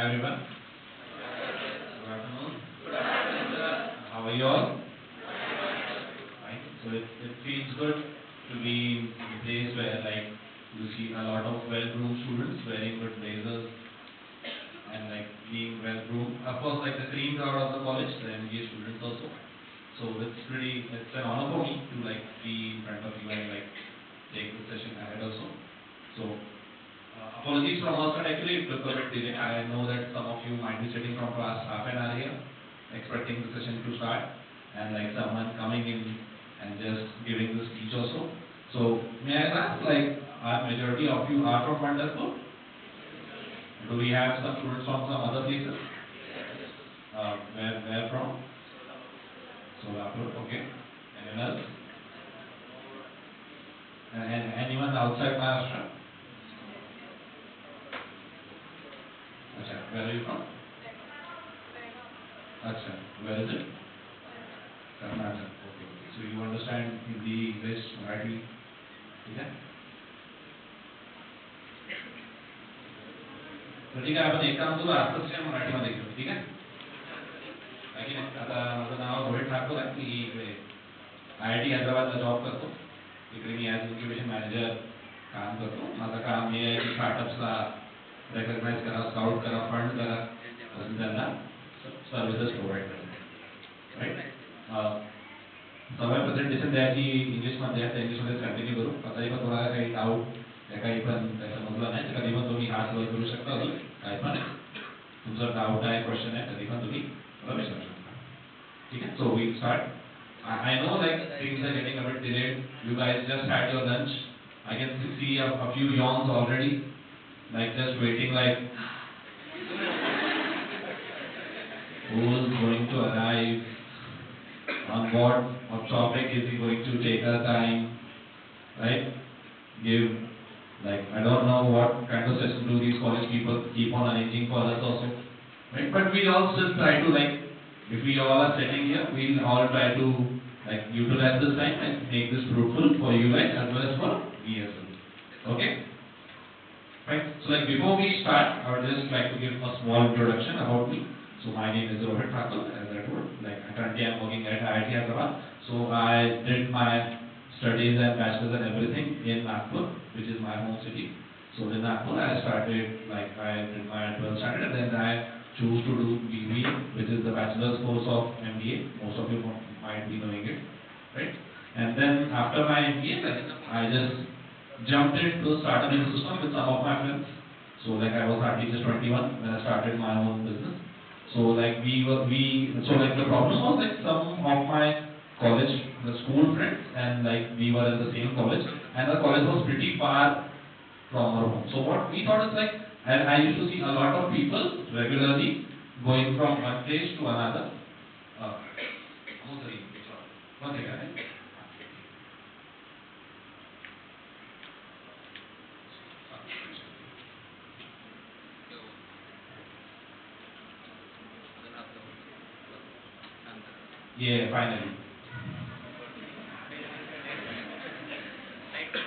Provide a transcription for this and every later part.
everyone. Good afternoon. How are you all? Fine. So it feels good to be in a place where you see a lot of well-groomed students wearing good blazers and being well-groomed. Of course, the cream crowd of the college, the MBA students also. So it's an honor for me to be in front of you and take the session ahead also. So apologies from our side, actually it took a bit delay. I know that some of you might be sitting from class half an hour here, expecting the session to start, and someone coming in and just giving the speech also. So may I ask, are majority of you are from Pandharpur? Do we have some students from some other places? Where from? Solapur, okay. Anyone else? And anyone outside Maharashtra? Acha, where are you from? Acha, where is it? Karnataka, okay. So you understand Hindi, English, Marathi? ठीक है? तर ठीक आहे, आपण एक काम करू, आजपासून मराठीमध्ये घेऊ, ठीक आहे? आता माझं नाव रोहित ठाकूर आहे. मी इकडे IIT हैदराबादला जॉब करतो. इकडे मी ॲज इन्क्युबेशन मॅनेजर काम करतो. माझं काम हे आहे की स्टार्टअप्सला रेकग्नाइज करा, स्काउट करा, फंड करा, अजून त्यांना सर्व्हिसेस प्रोव्हाइड करा. राईट? सगळ्या प्रेझेंटेशन द्यायची इंग्लिशमध्ये आहे, त्या इंग्लिशमध्येच कंटिन्यू करू. आताही पण तुम्हाला काही डाऊट या काही पण काही समजलं नाही तर कधी पण तुम्ही हात वर करू शकता. अजून काय पण तुमचा डाऊट आहे, क्वेश्चन आहे, कधी पण तुम्ही विचारू शकता. ठीक आहे? So we start. I know things are getting a bit delayed. You guys just had your lunch. I can see a few yawns already, just waiting who's going to arrive, on what topic is he going to take our time, right? Give I don't know what kind of session do these college people keep on arranging for us also, right? But we all still try to if we all are sitting here, we'll all try to utilize this time and make this fruitful for you guys as well as for me as well. Okay? Right? So before we start, I would just like to give a small introduction about me. So my name is Rohit Thakur, as I told. Currently I'm working at IIT Hyderabad. So I did my studies and bachelor's and everything in Nagpur, which is my home city. So in Nagpur I started, I did my 12th standard and then I choose to do BBA, which is the bachelor's course of MBA. Most of you might be knowing it, right? And then after my MBA, I just jumped into startup ecosystem with some of my friends. So I was hardly just 21 when I started my own business. So the problem was some of my college, the school friends, and we were in the same college, and the college was pretty far from our home. So what we thought is and I used to see a lot of people regularly going from one place to another. One second. Yeah, finally.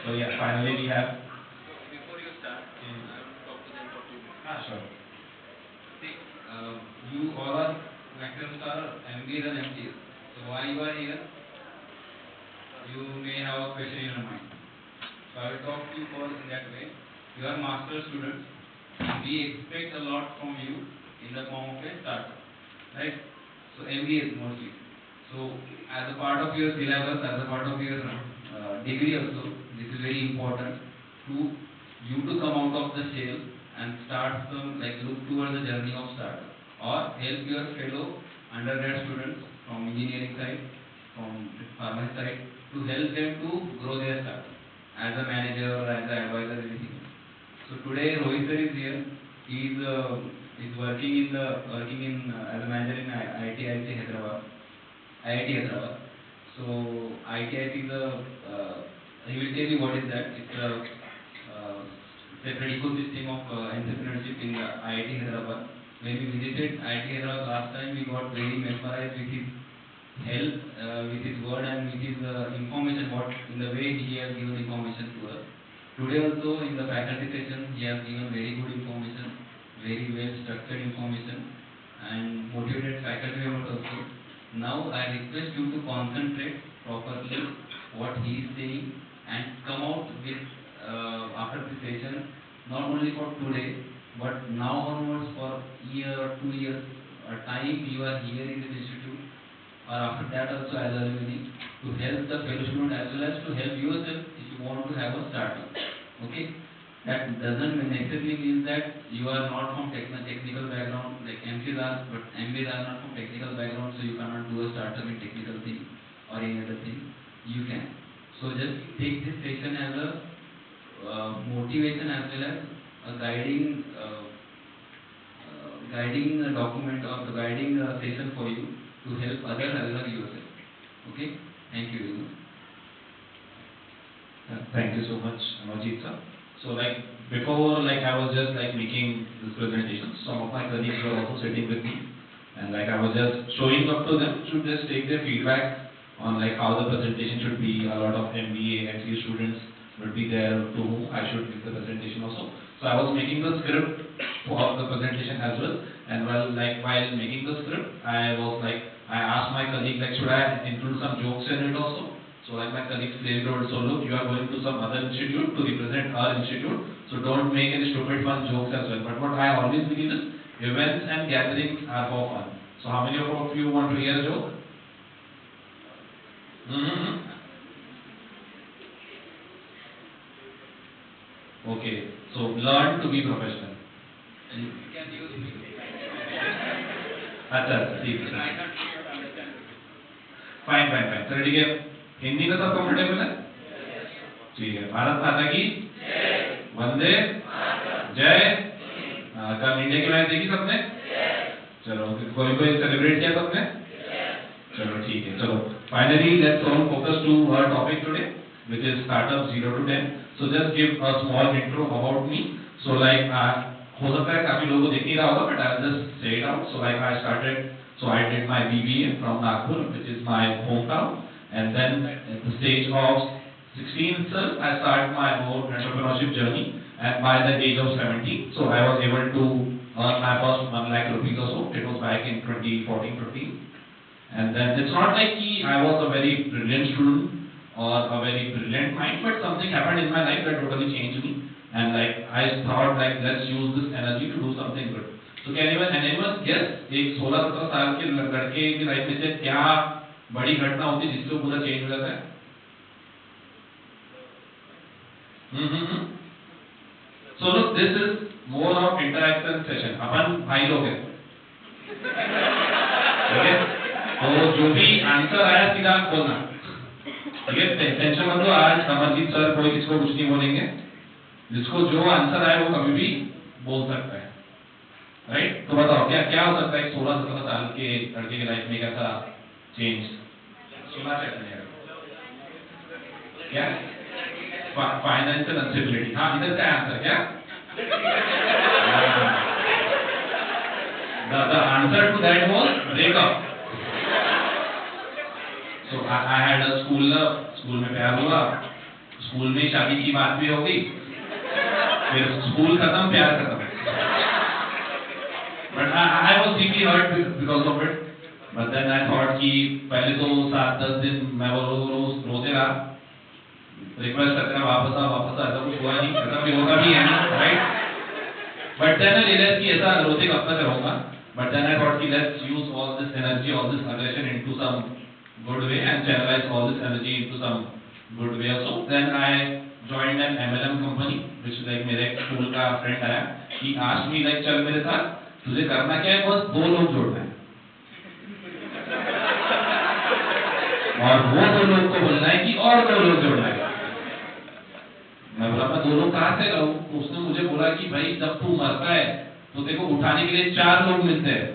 So yeah, finally we have. Before you start, I want to talk to them for 2 minutes. Sure. See, you all are lecturers are MBAs and MTs. So why you are here? You may have a question in your mind. So I will talk to you for in that way. You are master students. We expect a lot from you in the form of a startup, right? So MBAs mostly. So as a part of your syllabus, as a part of your degree also, this is very important to you to come out of the shell and start some look towards the journey of startup or help your fellow undergrad students from engineering side, from pharmacy side to help them to grow their startup as a manager or as an advisor, anything. So today Rohit sir is here. He is working as a manager in IIT Hyderabad. So IIT is he will tell you what is that. It's a separate ecosystem of entrepreneurship in IIT Hyderabad. When we visited IIT Hyderabad last time, we got very mesmerized with his help, with his word and with his information, what in the way he has given information to us. Today also in the faculty session, he has given very good information, very well structured information and motivated faculty members also. Now I request you to concentrate properly what he is saying and come out with after the session, not only for today but now onwards for year or 2 years time you are here in this institute, or after that also as alumni, to help the fellow student as well as to help yourself if you want to have a startup. Okay, that doesn't necessarily mean that you are not from technical background like MCs are, but MBAs are not from technical background, so you cannot do a startup in technical thing or any other thing. You can. So just take this session as a motivation as well as a guiding document or the guiding session for you to help others as well as yourself. Okay? Thank you very much. Thank you so much, Amarjeet sir. So like before, like I was just like making this presentation, some of my colleagues were also sitting with me, and like I was just showing up to them to just take their feedback on like how the presentation should be. A lot of MBA, MCA students would be there to whom I should give the presentation also. So I was making the script for the presentation as well, and while making the script, I asked my colleague like should I include some jokes in it also. So like my colleagues clearly told, so look, you are going to some other institute to represent our institute, so don't make any stupid fun jokes as well. But what I always believe is events and gatherings are for fun. So how many of you want to hear a joke? Okay, so learn to be professional. And you can use me. अच्छा ठीक है. Fine. So ठीक है. हिंदी में सब comfortable है? ठीक है. भारत माता की वंदे जय. कल इंडिया की मैच देखी सबने? चलो कोई सेलिब्रेट किया सबने? चलो ठीक है. चलो finally let's all focus to our topic today, which is startup 0 to 10. So just give a small intro about me. So like हो सकता है काफी लोगों को दिख नहीं रहा होगा, but I'll just say it out. So like I did my BBA from Nagpur, which is my hometown, and then at the stage of 16 itself, I started my own entrepreneurship journey, and by the age of 17, so I was able to earn my first 1 lakh rupees or so. It was back in 2014-15, and then it's not like I was a very brilliant student or a very brilliant mind, but something happened in my life that totally changed me. And like I thought like let's use this energy to do something good. So can anyone guess एक 16-17 साल के लड़के की life में से क्या बड़ी घटना होती है जिससे पूरा चेंज हो जाता है? So look, this is more of interaction session. अपन भाई लोग हैं, ठीक है? तो जो भी आंसर आया सीधा बोलना, ठीक है? टेंशन मत लो, आज अमरजीत सर कोई किसको कुछ नहीं बोलेंगे. जिसको जो आंसर आए वो कभी भी बोल सकता है, राइट? तो बताओ क्या हो सकता है 16-17 साल के लड़के की लाइफ में कैसा चेंज? सुना चाहिए क्या? Financial instability. हाँ, इधर क्या आंसर क्या? The answer to that was breakup. So I had a school love. School में प्यार हुआ, स्कूल में शादी की बात भी हो गई, फिर स्कूल खत्म, प्यार खत्म. But I was deeply hurt because of it. But then I thought कि पहले तो 7-10 दिन मैं वो रोज रोते रहा, रिक्वेस्ट करते रहा वापस आ, ऐसा कुछ हुआ नहीं, ऐसा भी होगा भी है नहीं, right? But then I realized कि ऐसा रोते कब तक रहूँगा. But then I thought कि let's use all this energy, all this aggression into some good way and channelize all this energy into some good way also. Then I joined an MLM company, which like मेरे school का friend आया, he asked me like चल मेरे साथ, तुझे करना क्या है, बस 2 लोग जोड़ना है और वो 2 लोग को बोलना है कि और 2 लोग जोड़ना है. मैं बोला मैं 2 लोग कहाँ से लाऊं? उसने मुझे बोला कि भाई जब तू मरता है तो तेरे को उठाने के लिए 4 लोग मिलते हैं,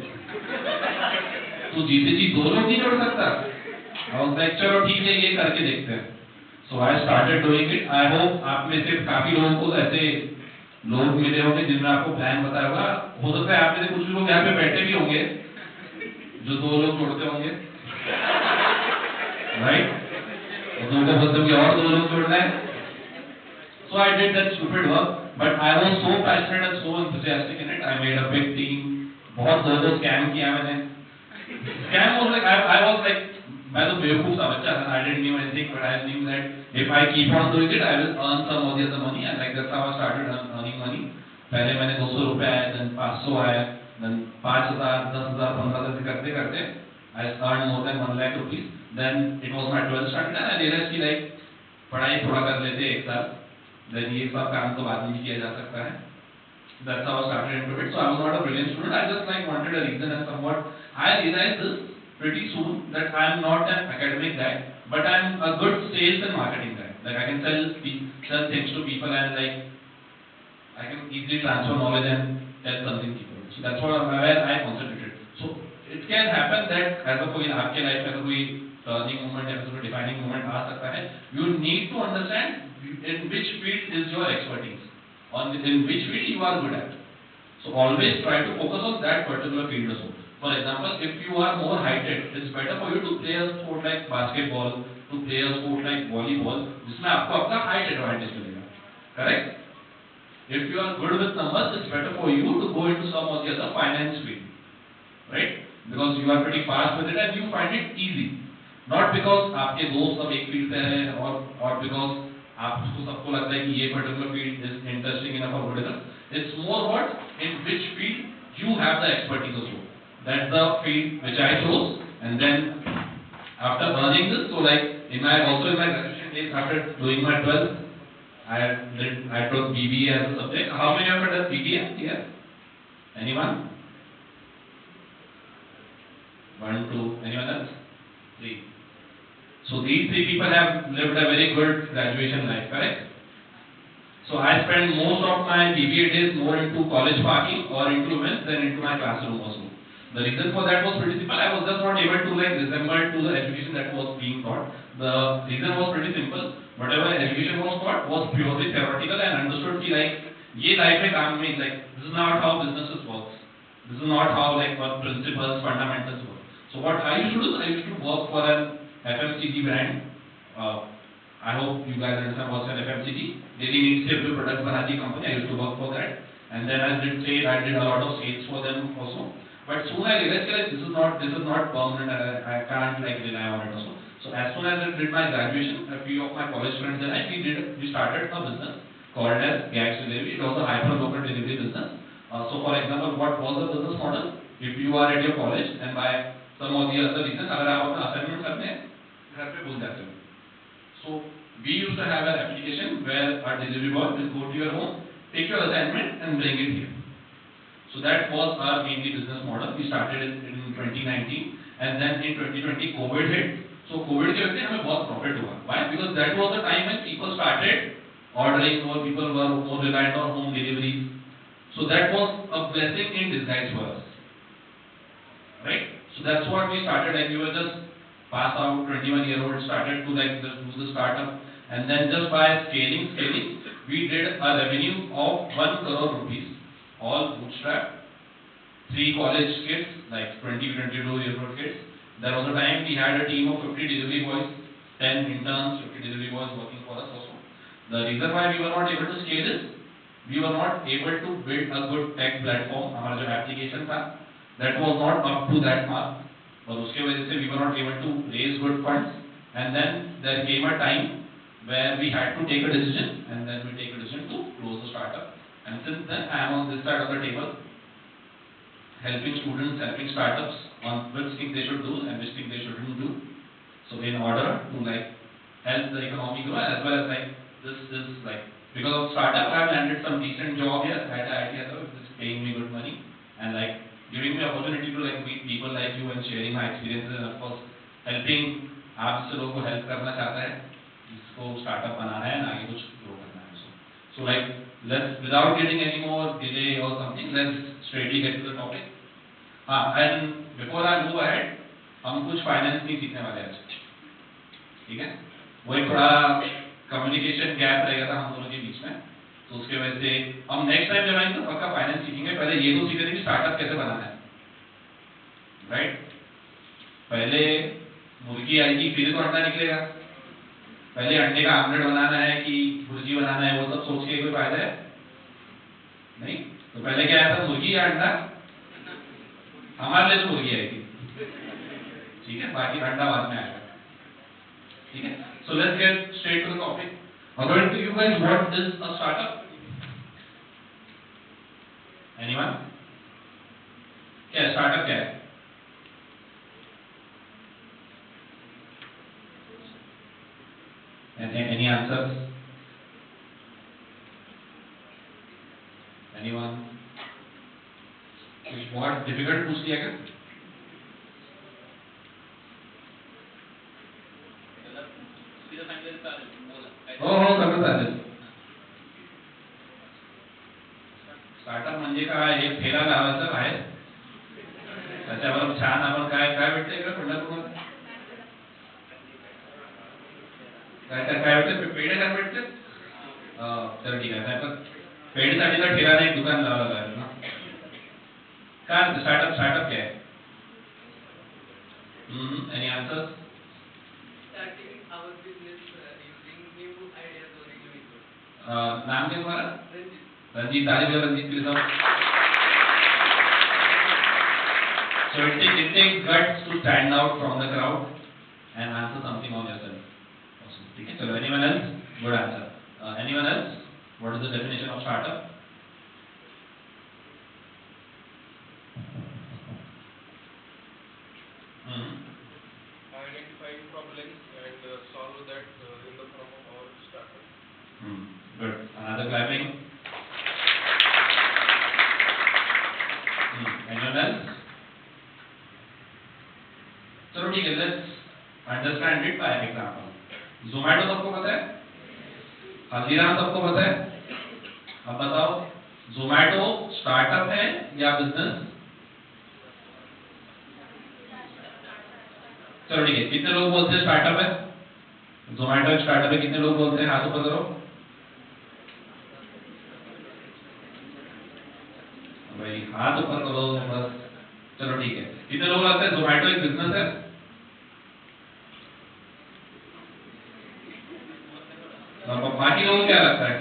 तू जीते जी 2 लोग नहीं जोड़ सकता. और चलो ठीक है, ये करके देखते हैं. So I started doing it. I hope आप में से काफी लोगों को ऐसे लोग मिले होंगे जिनमें आपको प्लान बताया होगा. हो सकता है आप में से कुछ लोग यहाँ पे बैठे भी होंगे जो 2 लोग जोड़ते होंगे, राइट? तो उनको बोलते होंगे और 2 लोग जोड़ना है. So I did that stupid work, But I was so passionate and so enthusiastic in it. I made a big team. बहुत लोगों को scam किया मैंने. Scam was like I was like मैं तो बेवकूफ सा बच्चा था. I didn't know anything, but I knew that if I keep on doing it, I will earn some of the other money, and like that's how I started earning money. पहले मैंने 200 रुपए आए, then 500 आए, then 5,000, 10,000, 15,000 करते करते I earned more than 1 lakh rupees. Then it was my 12th standard, and I realized कि like पढ़ाई थोड़ा कर लेते एक साल, then ये सब काम तो बाद में भी किया जा सकता है. That's how I started into it. So I was not a brilliant student. I just like wanted a reason, and somewhat I realized this pretty soon that I am not an academic guy, but I am a good sales and marketing guy. Like I can sell things to people, and like I can easily transfer knowledge and tell something to people. So that's what where I concentrated. So it can happen that as a कोई आपके life में कोई turning moment या कोई defining moment आ सकता है. You need to understand in which field is your expertise, in which field you are good at. So always try to focus on that particular field also. For example, if you are more heighted, it's better for you to play a sport like basketball, to play a sport like volleyball, जिसमें आपको अपना height advantage मिलेगा. Correct? If you are good with numbers, it's better for you to go into some of the other finance field, right? Because you are pretty fast with it and you find it easy. Not because आपके दोस्त सब एक field पे हैं और because आपको सबको लगता है कि ये particular field is interesting enough or whatever. It's more what in which field you have the expertise also. That's the field which I chose, and then after learning this, so like in my graduation days after doing my 12th, I took BBA as a subject. How many of you done BBA here? Anyone? 1, 2. Anyone else? 3. So these 3 people have lived a very good graduation life, correct? So I spent most of my BBA days more into college parking or into events than into my classroom also. The reason for that was pretty simple. I was just not able to like resemble to the education that was being taught. The reason was pretty simple. Whatever education was taught was purely theoretical and understood कि like ये life में काम में like this is not how businesses works. This is not how like what principles, fundamentals work. So what I used to do, I used to work for an FMCG brand. I hope you guys understand what's an FMCG. Daily needs staple products बनाती company. I used to work for that. And then I did a lot of sales for them also. But soon I realized that this is not permanent. I can't like rely on it also. So as soon as I did my graduation, a few of my college friends and we started a business called as Gags Delivery. It was a hyper-local delivery business. So for example, what was the business model? If you are at your college and by some of the other reasons, अगर आप अपना assignment करते हैं, घर पे भूल जाते हो. So we used to have an application where our delivery boy will go to your home, take your assignment and bring it here. So that was our mainly business model. We started in 2019 and then in 2020 COVID hit. So COVID के वजह से हमें बहुत profit हुआ. Why? Because that was the time when people started ordering more, people were more reliant on home deliveries. So that was a blessing in disguise for us. Right? So that's what we started, like we were just passed out, 21-year-old, started to like just do the startup, and then just by scaling, we did a revenue of 1 crore rupees, all bootstrap, 3 college kids, like 22-year-old kids. There was a time we had a team of 50 delivery boys, 10 interns, 50 delivery boys working for us also. The reason why we were not able to scale is, we were not able to build a good tech platform. हमारा जो application था, that was not up to that mark. और उसके वजह से we were not able to raise good funds. And then there came a time where we had to take a decision, and then we take a decision to close the startup. And since then, I am on this side of the table, helping students, helping startups on which thing they should do and which thing they shouldn't do. So in order to like help the economy grow, as well as like this is like because of startup, I have landed some decent job here at IIT, which is paying me good money and like giving me opportunity to like meet people like you and sharing my experiences and of course helping आप जिससे लोगों को help करना चाहता है, जिसको startup बनाना है, आगे कुछ grow करना है. So like let's without getting any more delay or something, let's straightly get to the topic. हाँ, and before I move ahead, हम कुछ फाइनेंस नहीं सीखने वाले आज, ठीक है? वो एक थोड़ा कम्युनिकेशन गैप रहेगा था हम दोनों के बीच में, तो उसके वजह से हम नेक्स्ट टाइम जब आएंगे तो पक्का फाइनेंस सीखेंगे. पहले ये तो सीखेंगे कि स्टार्टअप कैसे बनाना है, राइट? पहले मुर्गी आएगी फिर तो अंडा निकलेगा. पहले अंडे का आमलेट बनाना है कि भुर्जी बनाना है, वो सब सोच के कोई फायदा है? नहीं, तो पहले क्या आया था, मुर्गी या अंडा? हमारे लिए तो मुर्गी आई थी, ठीक है, बाकी अंडा बाद में आएगा, ठीक है। So let's get straight to the topic. According to you guys, what is a startup? Anyone? क्या स्टार्टअप क्या है? Any answers? Anyone? कुछ बहुत डिफिकल्ट पूछ लिया क्या? हो सगळं चालेल. स्टार्टअप म्हणजे काय, एक ठेला लावायचा बाहेर, त्याच्यावर छान आपण काय काय भेटते इकडे पंढरपूरमध्ये, काय भेटते, पेढे काय भेटते? तर ठीक आहे, तर पेढीसाठी तर ठेला नाही, दुकान लावायला लागेल ना. काय स्टार्टअप स्टार्टअप क्या है? Any answers? Starting our business using new ideas or innovations. नाम क्या तुम्हारा? Ranjit. रंजीत, तारीफ है रंजीत के साथ. So it takes guts to stand out from the crowd and answer something on yourself. Awesome. ठीक है, चलो anyone else? Good answer. Anyone else? What is the definition of startup? Identifying problems and solve that in the form of our startup. Good. Another clapping. Anyone else? चलो ठीक है, let's understand it by example. Zomato सबको पता है? हल्दीराम सबको पता है? अब बताओ, Zomato स्टार्टअप है या बिजनेस? चलो ठीक है, कितने लोग बोलते हैं स्टार्टअप है? Zomato एक स्टार्टअप है, कितने लोग बोलते हैं? हाथ ऊपर करो भाई, हाथ ऊपर करो बस. चलो ठीक है, कितने लोग लगता है Zomato एक बिजनेस है? और बाकी लोगों को क्या लगता है?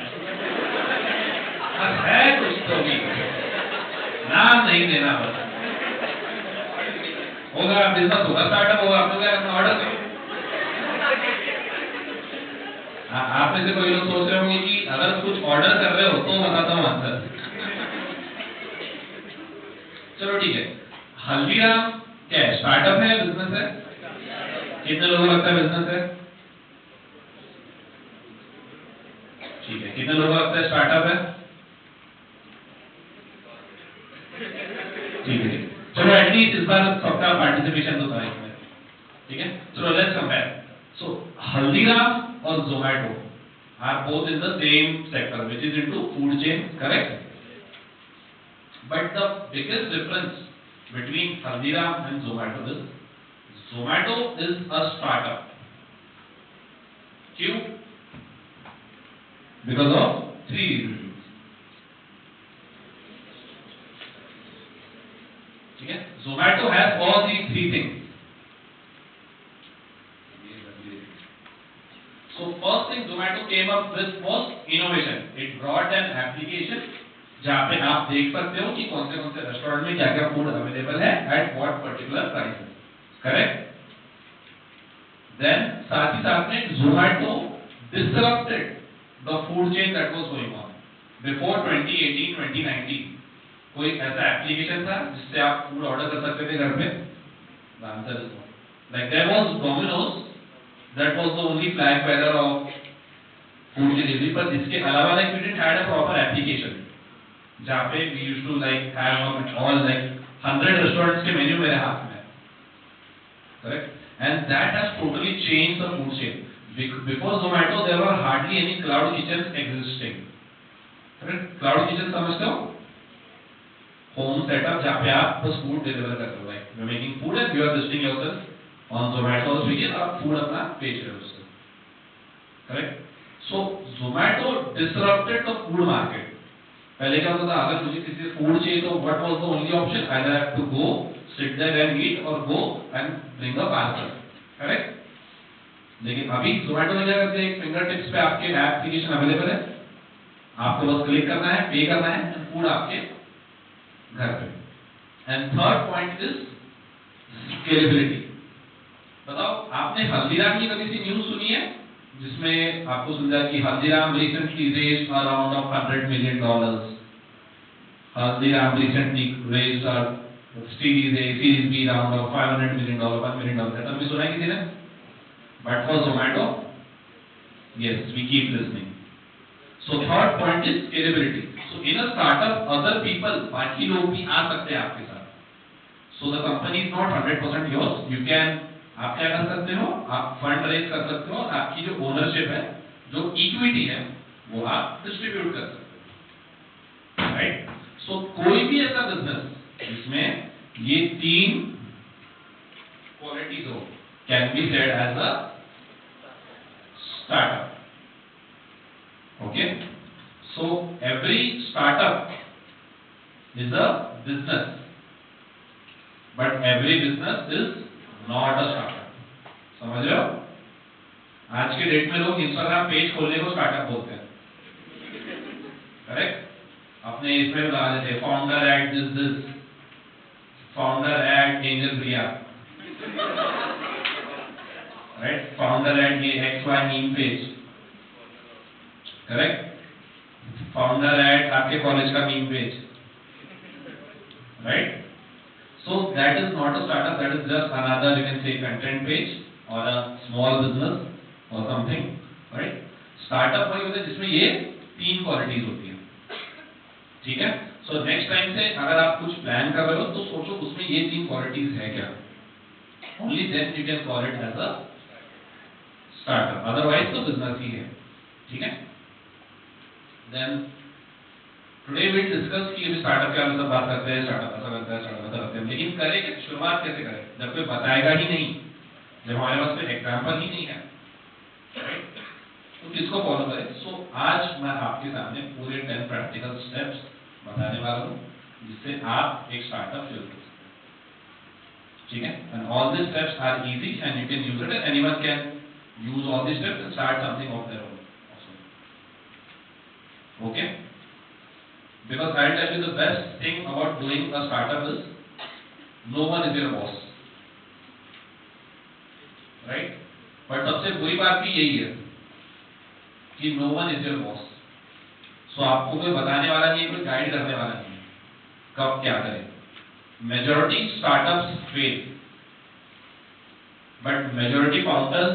है कुछ तो भी, नाम नहीं देना बस. होगा बिजनेस, होगा स्टार्टअप, होगा आपको क्या करना, ऑर्डर करो. आप में से कोई लोग सोच रहे होंगे कि अगर कुछ ऑर्डर कर रहे हो तो बताता हूँ आंसर. चलो ठीक है, हल्दीराम क्या है, स्टार्टअप है, बिजनेस है? कितने लोगों को लगता है बिजनेस है? ठीक है, कितने लोगों को लगता है स्टार्टअप है? ठीक है, चलो एटलीस्ट इस बार सबका पार्टिसिपेशन तो था इसमें, ठीक है. चलो लेट्स कंपेयर. सो हल्दीराम और Zomato are both in the same sector, which is into food chain, correct? But the biggest difference between Haldiram and Zomato is Zomato is a startup. क्यों? Because of three reasons. ठीक है, Zomato has all these three things. So first thing Zomato came up with was innovation. It brought an application जहाँ पे आप देख सकते हो कि कौन से रेस्टोरेंट में क्या क्या फूड अवेलेबल है at what particular prices, correct? Then साथ ही साथ में Zomato disrupted the food chain that was going on before 2018-2019. कोई ऐसा एप्लीकेशन था जिससे आप फूड ऑर्डर कर सकते थे घर पे? The answer is no. Like there was Domino's, that was the only flag bearer of food delivery, but इसके अलावा like we didn't had a proper application जहाँ पे we used to like have all like 100 restaurants के menu मेरे हाथ में, correct? And that has totally changed the food chain. Before Zomato there were hardly any cloud kitchens existing, correct? Cloud kitchen समझते हो? Home setup जहाँ पे आप बस food deliver करते हो, like you're making food and you are listing yourself on Zomato or Swiggy, आप food अपना बेच रहे हो उससे, correct? So Zomato disrupted the food market. पहले क्या होता था, अगर मुझे किसी से फूड चाहिए तो what was the only option? Either I have to go, sit there and eat or go and bring a parcel, correct? लेकिन अभी Zomato में क्या करते हैं, एक फिंगर टिप्स पे आपके एप्लीकेशन अवेलेबल है, आपको बस क्लिक करना है, पे करना है, फूड आपके घर पे। And third point is scalability. बताओ, आपने हल्दीराम की कभी सी न्यूज सुनी है जिसमें आपको सुना कि Haldiram recently raised a round of $100 million? Haldiram recently raised a Series A, Series B round of $500 million, $1 million. ऐसा भी सुना है किसी ने? But for Zomato, yes, we keep listening. So third point is scalability. So in a startup, other people, बाकी लोग भी आ सकते हैं आपके साथ. So the company is not 100% yours. You can, आप क्या कर सकते हो? आप फंड रेज कर सकते हो. आपकी जो ओनरशिप है, जो इक्विटी है, वो आप डिस्ट्रीब्यूट कर सकते हो. Right? So कोई भी ऐसा बिजनेस जिसमें ये तीन क्वालिटीज हो, can be said as a startup. Okay, so every startup is a business, but every business is not a startup. समझ रहे हो? आज के डेट में लोग इंस्टाग्राम पेज खोलने को स्टार्टअप बोलते हैं. करेक्ट? अपने इसमें लगा देते founder at this, founder at angel Priya, right? Founder at ये XY meme page, correct? Founder at आपके कॉलेज का meme page, right? So that is not a startup, that is just another, you can say, content page और a small business और something, right? Startup वही होता है जिसमें ये तीन क्वालिटीज होती है. ठीक है? सो नेक्स्ट टाइम से अगर आप कुछ प्लान कर रहे हो तो सोचो उसमें ये तीन क्वालिटीज है क्या. Only then you can call it as a startup, otherwise तो बिजनेस ही है. ठीक है? देन टुडे वी डिस्कस कि अभी स्टार्टअप के बारे में सब बात करते हैं, स्टार्टअप ऐसा करता है, स्टार्टअप ऐसा करते हैं, लेकिन करें क्या? शुरुआत कैसे करें जब कोई बताएगा ही नहीं, जब हमारे पास कोई एग्जाम्पल ही नहीं है, तो किसको फॉलो करें? सो आज मैं आपके सामने पूरे 10 प्रैक्टिकल स्टेप्स बताने वाला हूँ जिससे आप एक स्टार्टअप शुरू कर सकते हैं. ठीक है? And all this steps are easy and you can use it, anyone can use all this steps and start something of their own also. Okay? Because I tell you the best thing about doing a startup is no one is your boss, right? But सबसे बुरी बात भी यही है कि no one is your boss. So आपको कोई बताने वाला नहीं है, कोई गाइड करने वाला नहीं है कब क्या करें. Majority startups fail, but majority founders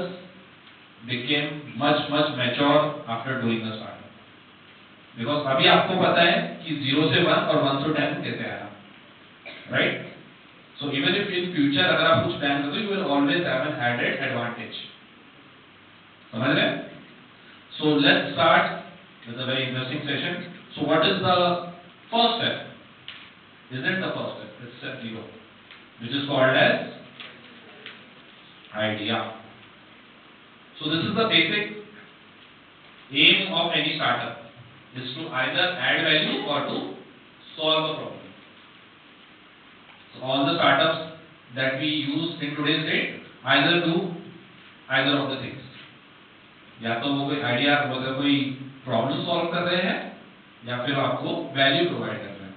became much mature after doing a startup. Because अभी आपको पता है कि 0 से 1 और 1 से 10 कैसे आया, right? So even if in future अगर आप कुछ प्लान करते हो, you will always have an added advantage. समझ रहे हैं? So let's start with a very interesting session. So what is the first step? Isn't the first step? It's step 0, which is called as idea. So this is the basic aim of any startup, is to either add value or to solve a problem. So all the startups that we use in today's date either do either of the things. या तो वो कोई idea मतलब कोई problem solve कर रहे हैं या फिर आपको वैल्यू प्रोवाइड कर रहे हैं,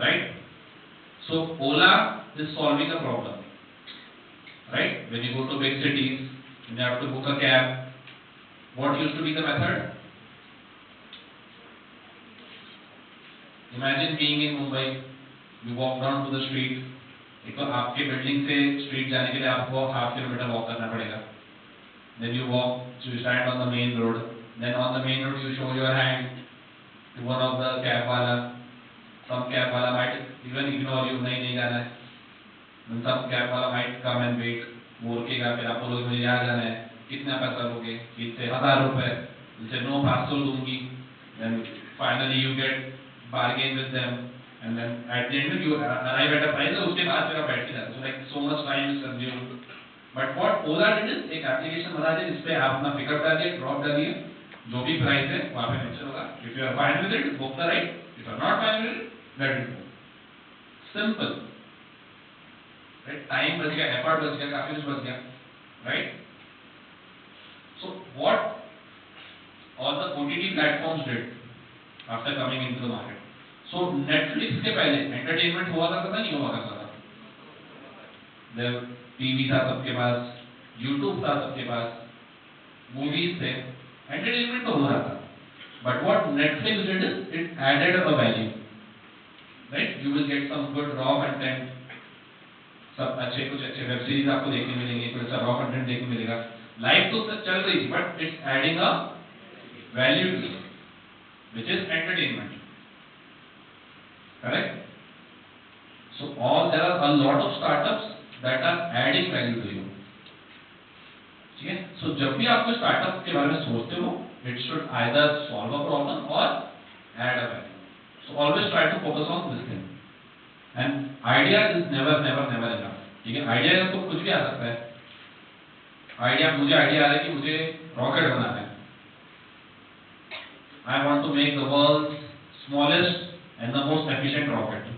right? So Ola is solving a problem, right? When you go to big cities, when you have to book a cab, what used to be the method? Imagine being in Mumbai, you walk down to the street. एक तो आपके building से street जाने के लिए आपको 1/2 kilometre walk करना पड़ेगा. Then you walk, so you stand on the main road. Then on the main road you show your hand to one of the cab wala. Some cab wala might even ignore you, नहीं जाना है. Then some cab wala might come and wait. वो रुकेगा, फिर आप बोलोगे मुझे यहाँ जाना है, कितना पैसा लोगे? इससे 1000 रुपए, इससे 500 दूंगी. Then finally you get bargain with them, and then at the end you arrive at a price. उसके बाद फिर आप बैठ के जाते हो. So like so much time is consumed. But what Ola did is एक एप्लीकेशन बना दिया जिसपे आप अपना पिकअप डालिए, ड्रॉप डालिए, जो भी प्राइस है वहां पे मेंशन होगा. If you are fine with it, book the ride. If you are not fine with it, let it go. Simple, right? Time बच गया, एफर्ट बच गया, काफी कुछ बच गया, right? So what all the OTT platforms did, after coming into the market. So Netflix के पहले एंटरटेनमेंट हुआ करता था, नहीं हुआ करता था? टीवी था सबके पास, यूट्यूब था सबके पास, मूवीज थे, एंटरटेनमेंट तो हो रहा था. But what Netflix did is it added a value, right? You will get some good raw content, सब अच्छे कुछ अच्छे वेब सीरीज आपको देखने मिलेंगे, कुछ अच्छा रॉ कंटेंट देखने मिलेगा. लाइफ तो चल रही थी, but it's adding a value to it, which is entertainment. Correct? So there are a lot of startups that are adding value to you. ठीक है? So जब भी आप कोई startup के बारे में सोचते हो, it should either solve a problem or add a value. So always try to focus on this thing. And idea is never enough. ठीक है? Idea तो कुछ भी आ सकता है. मुझे idea आ रहा है कि मुझे rocket बनाना है. I want to make the world's smallest and the most efficient rocket.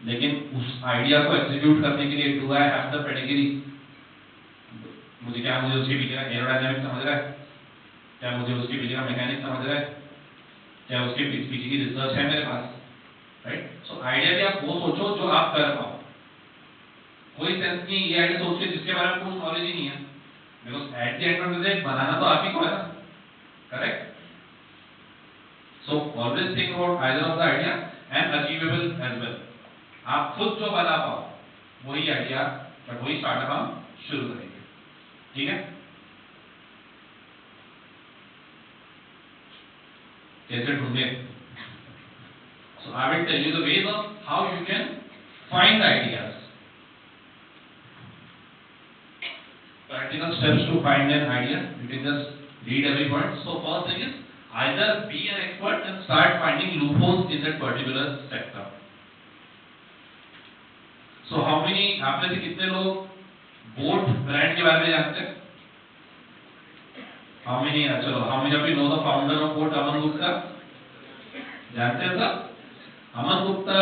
लेकिन उस आइडिया को एग्जीक्यूट करने के लिए do I have the pedigree? मुझे उसके पीछे का एरोडायनामिक्स समझ रहा है? क्या मुझे उसके पीछे का मैकेनिक्स समझ रहा है? क्या उसके पीछे की रिसर्च है मेरे पास? राइट? सो आइडिया भी आप वो सोचो जो आप कर पाओ. कोई सेंस नहीं ये आइडिया सोच के जिसके बारे में कोई नॉलेज ही नहीं है, because at the end of the day बनाना तो आप ही को है ना. Correct? So always think about either of the idea and achievable as well. आप खुद जो बना पाओ वही आइडिया और वही स्टार्टअप हम शुरू करेंगे. ठीक है? कैसे ढूंढे? So I will tell you the ways of how you can find ideas. Practical steps to find an idea. You can just read every point. So first thing is either be an expert and start finding loopholes in that particular sector. So how many आप में से कितने लोग boat brand के बारे में जानते हैं? How many of you know the founder of boAt, Aman Gupta? जानते हैं सब? अमन गुप्ता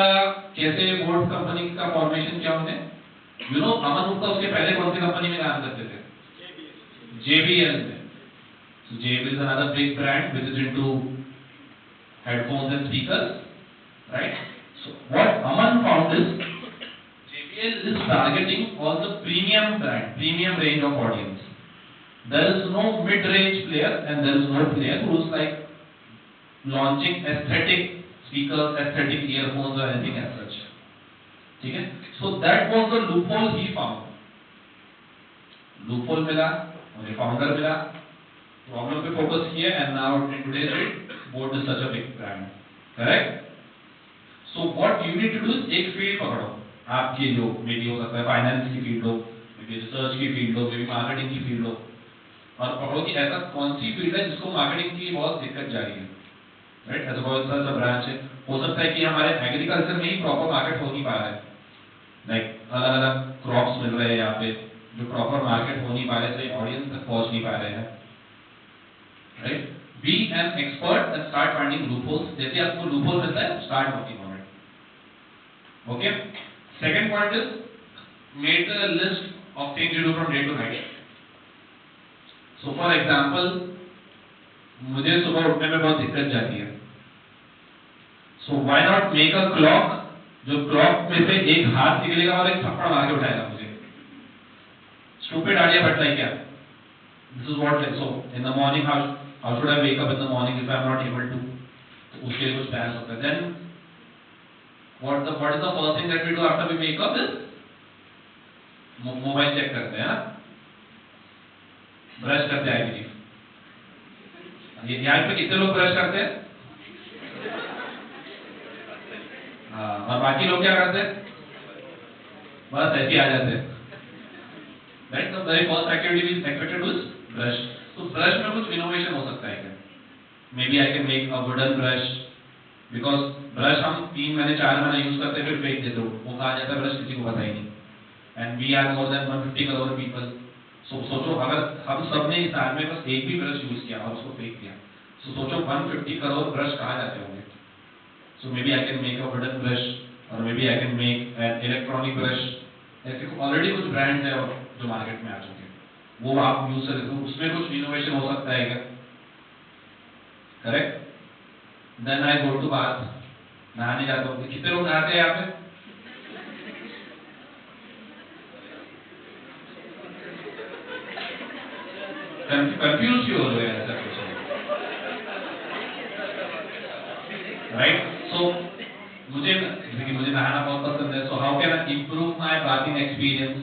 कैसे बोट कंपनी का फॉर्मेशन किया उन्होंने? You know अमन गुप्ता उसके पहले कौन सी कंपनी में काम करते थे? JBL में. So JBL is another big brand which is into headphones and speakers, right? So what Aman found is JBL is targeting all the premium range of audience. There is no mid-range player and there is no player who is like launching aesthetic speakers, aesthetic earphones or anything as such. ठीक है? So that was the loophole he found. Loophole मिला, उन्हें founder मिला, problem पे focus किया, and now in today's date, boat is such a big brand. Correct? So what you need to do is एक field पकड़ो. आपकी जो maybe हो सकता है finance की field हो, maybe research की field हो, maybe marketing की field हो, और पकड़ो कि ऐसा कौन सी field है जिसको marketing की बहुत दिक्कत जा रही है. Right? ऐसा कौन सा ब्रांच है? हो सकता है कि हमारे एग्रीकल्चर में ही प्रॉपर मार्केट हो नहीं पा रहा है. लाइक अलग अलग क्रॉप्स मिल रहे हैं यहाँ पे जो प्रॉपर मार्केट हो नहीं पा रहे, सही ऑडियंस तक पहुंच नहीं पा रहे हैं. Right? Be an expert and start finding loopholes. जैसे आपको लूपहोल मिलता है, start working on it. Okay? Second point is make the list of things you do from day to night. So for example मुझे सुबह उठने में बहुत दिक्कत जाती है. So why not make a clock जो क्लॉक में से एक हाथ निकलेगा और एक थप्पड़ मार के उठाएगा मुझे. Stupid idea, but like yeah, this is what like so in the morning how should I wake up in the morning if I am not able to? तो उसके लिए कुछ plans होता है. Then what is the first thing that we do after we wake up is mobile check करते हैं. Brush करते हैं. यहाँ पे कितने लोग ब्रश करते हैं? और बाकी लोग क्या करते हैं? बस ऐसे ही आ जाते हैं. Right? The very first activity we expected was brush. So brush में कुछ innovation हो सकता है क्या? Maybe I can make a wooden brush because brush हम 3 महीने 4 महीने यूज करते हैं फिर फेंक देते हो. वो कहाँ जाता है ब्रश किसी को पता ही नहीं. And we are more than 150 crore people. So सोचो अगर हम सब ने इस साल में बस एक भी ब्रश यूज किया और उसको फेंक दिया. So सोचो 150 करोड़ ब्रश कहाँ जाते होंगे? So maybe I can make a wooden brush or maybe I can make an electronic brush. ऐसे ऑलरेडी कुछ ब्रांड्स हैं जो मार्केट में आ चुके हैं, वो आप यूज कर सकते हो. उसमें कुछ इनोवेशन हो सकता है क्या? Correct? Then I go to bath, नहाने जाता हूँ। कितने लोग नहाते हैं यहाँ पे? कंफ्यूज क्यों हो रहे हैं ऐसा कुछ? राइट, सो मुझे नहाना बहुत पसंद है, so how can I improve my bathing experience?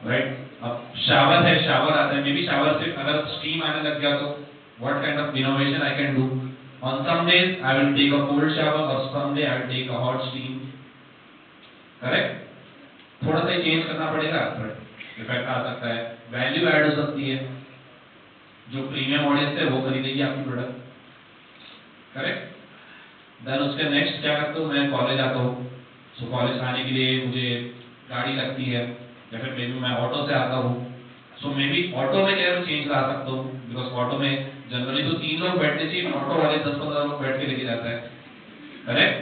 Right, अब शावर है, शावर आता है, मे बी शावर से अगर स्टीम आने लग गया तो what kind of innovation I can do? On some days I will take a cold shower और some day I will take a hot steam. Correct, थोड़ा सा चेंज करना पड़ेगा, बट इफेक्ट आ सकता है, वैल्यू ऐड हो सकती है, जो प्रीमियम ऑडियंस है वो खरीदेगी आपकी प्रोडक्ट। करेक्ट, देन उसके नेक्स्ट क्या करता हूँ, मैं कॉलेज आता हूँ, सो कॉलेज आने के लिए मुझे गाड़ी लगती है, या फिर मे बी मैं ऑटो से आता हूँ, सो मे बी ऑटो में क्या चेंज ला सकता हूँ, बिकॉज ऑटो में जनरली तो 3 लोग बैठने चाहिए, ऑटो वाले 10-15 लोग बैठ के लेके जाता है। Correct,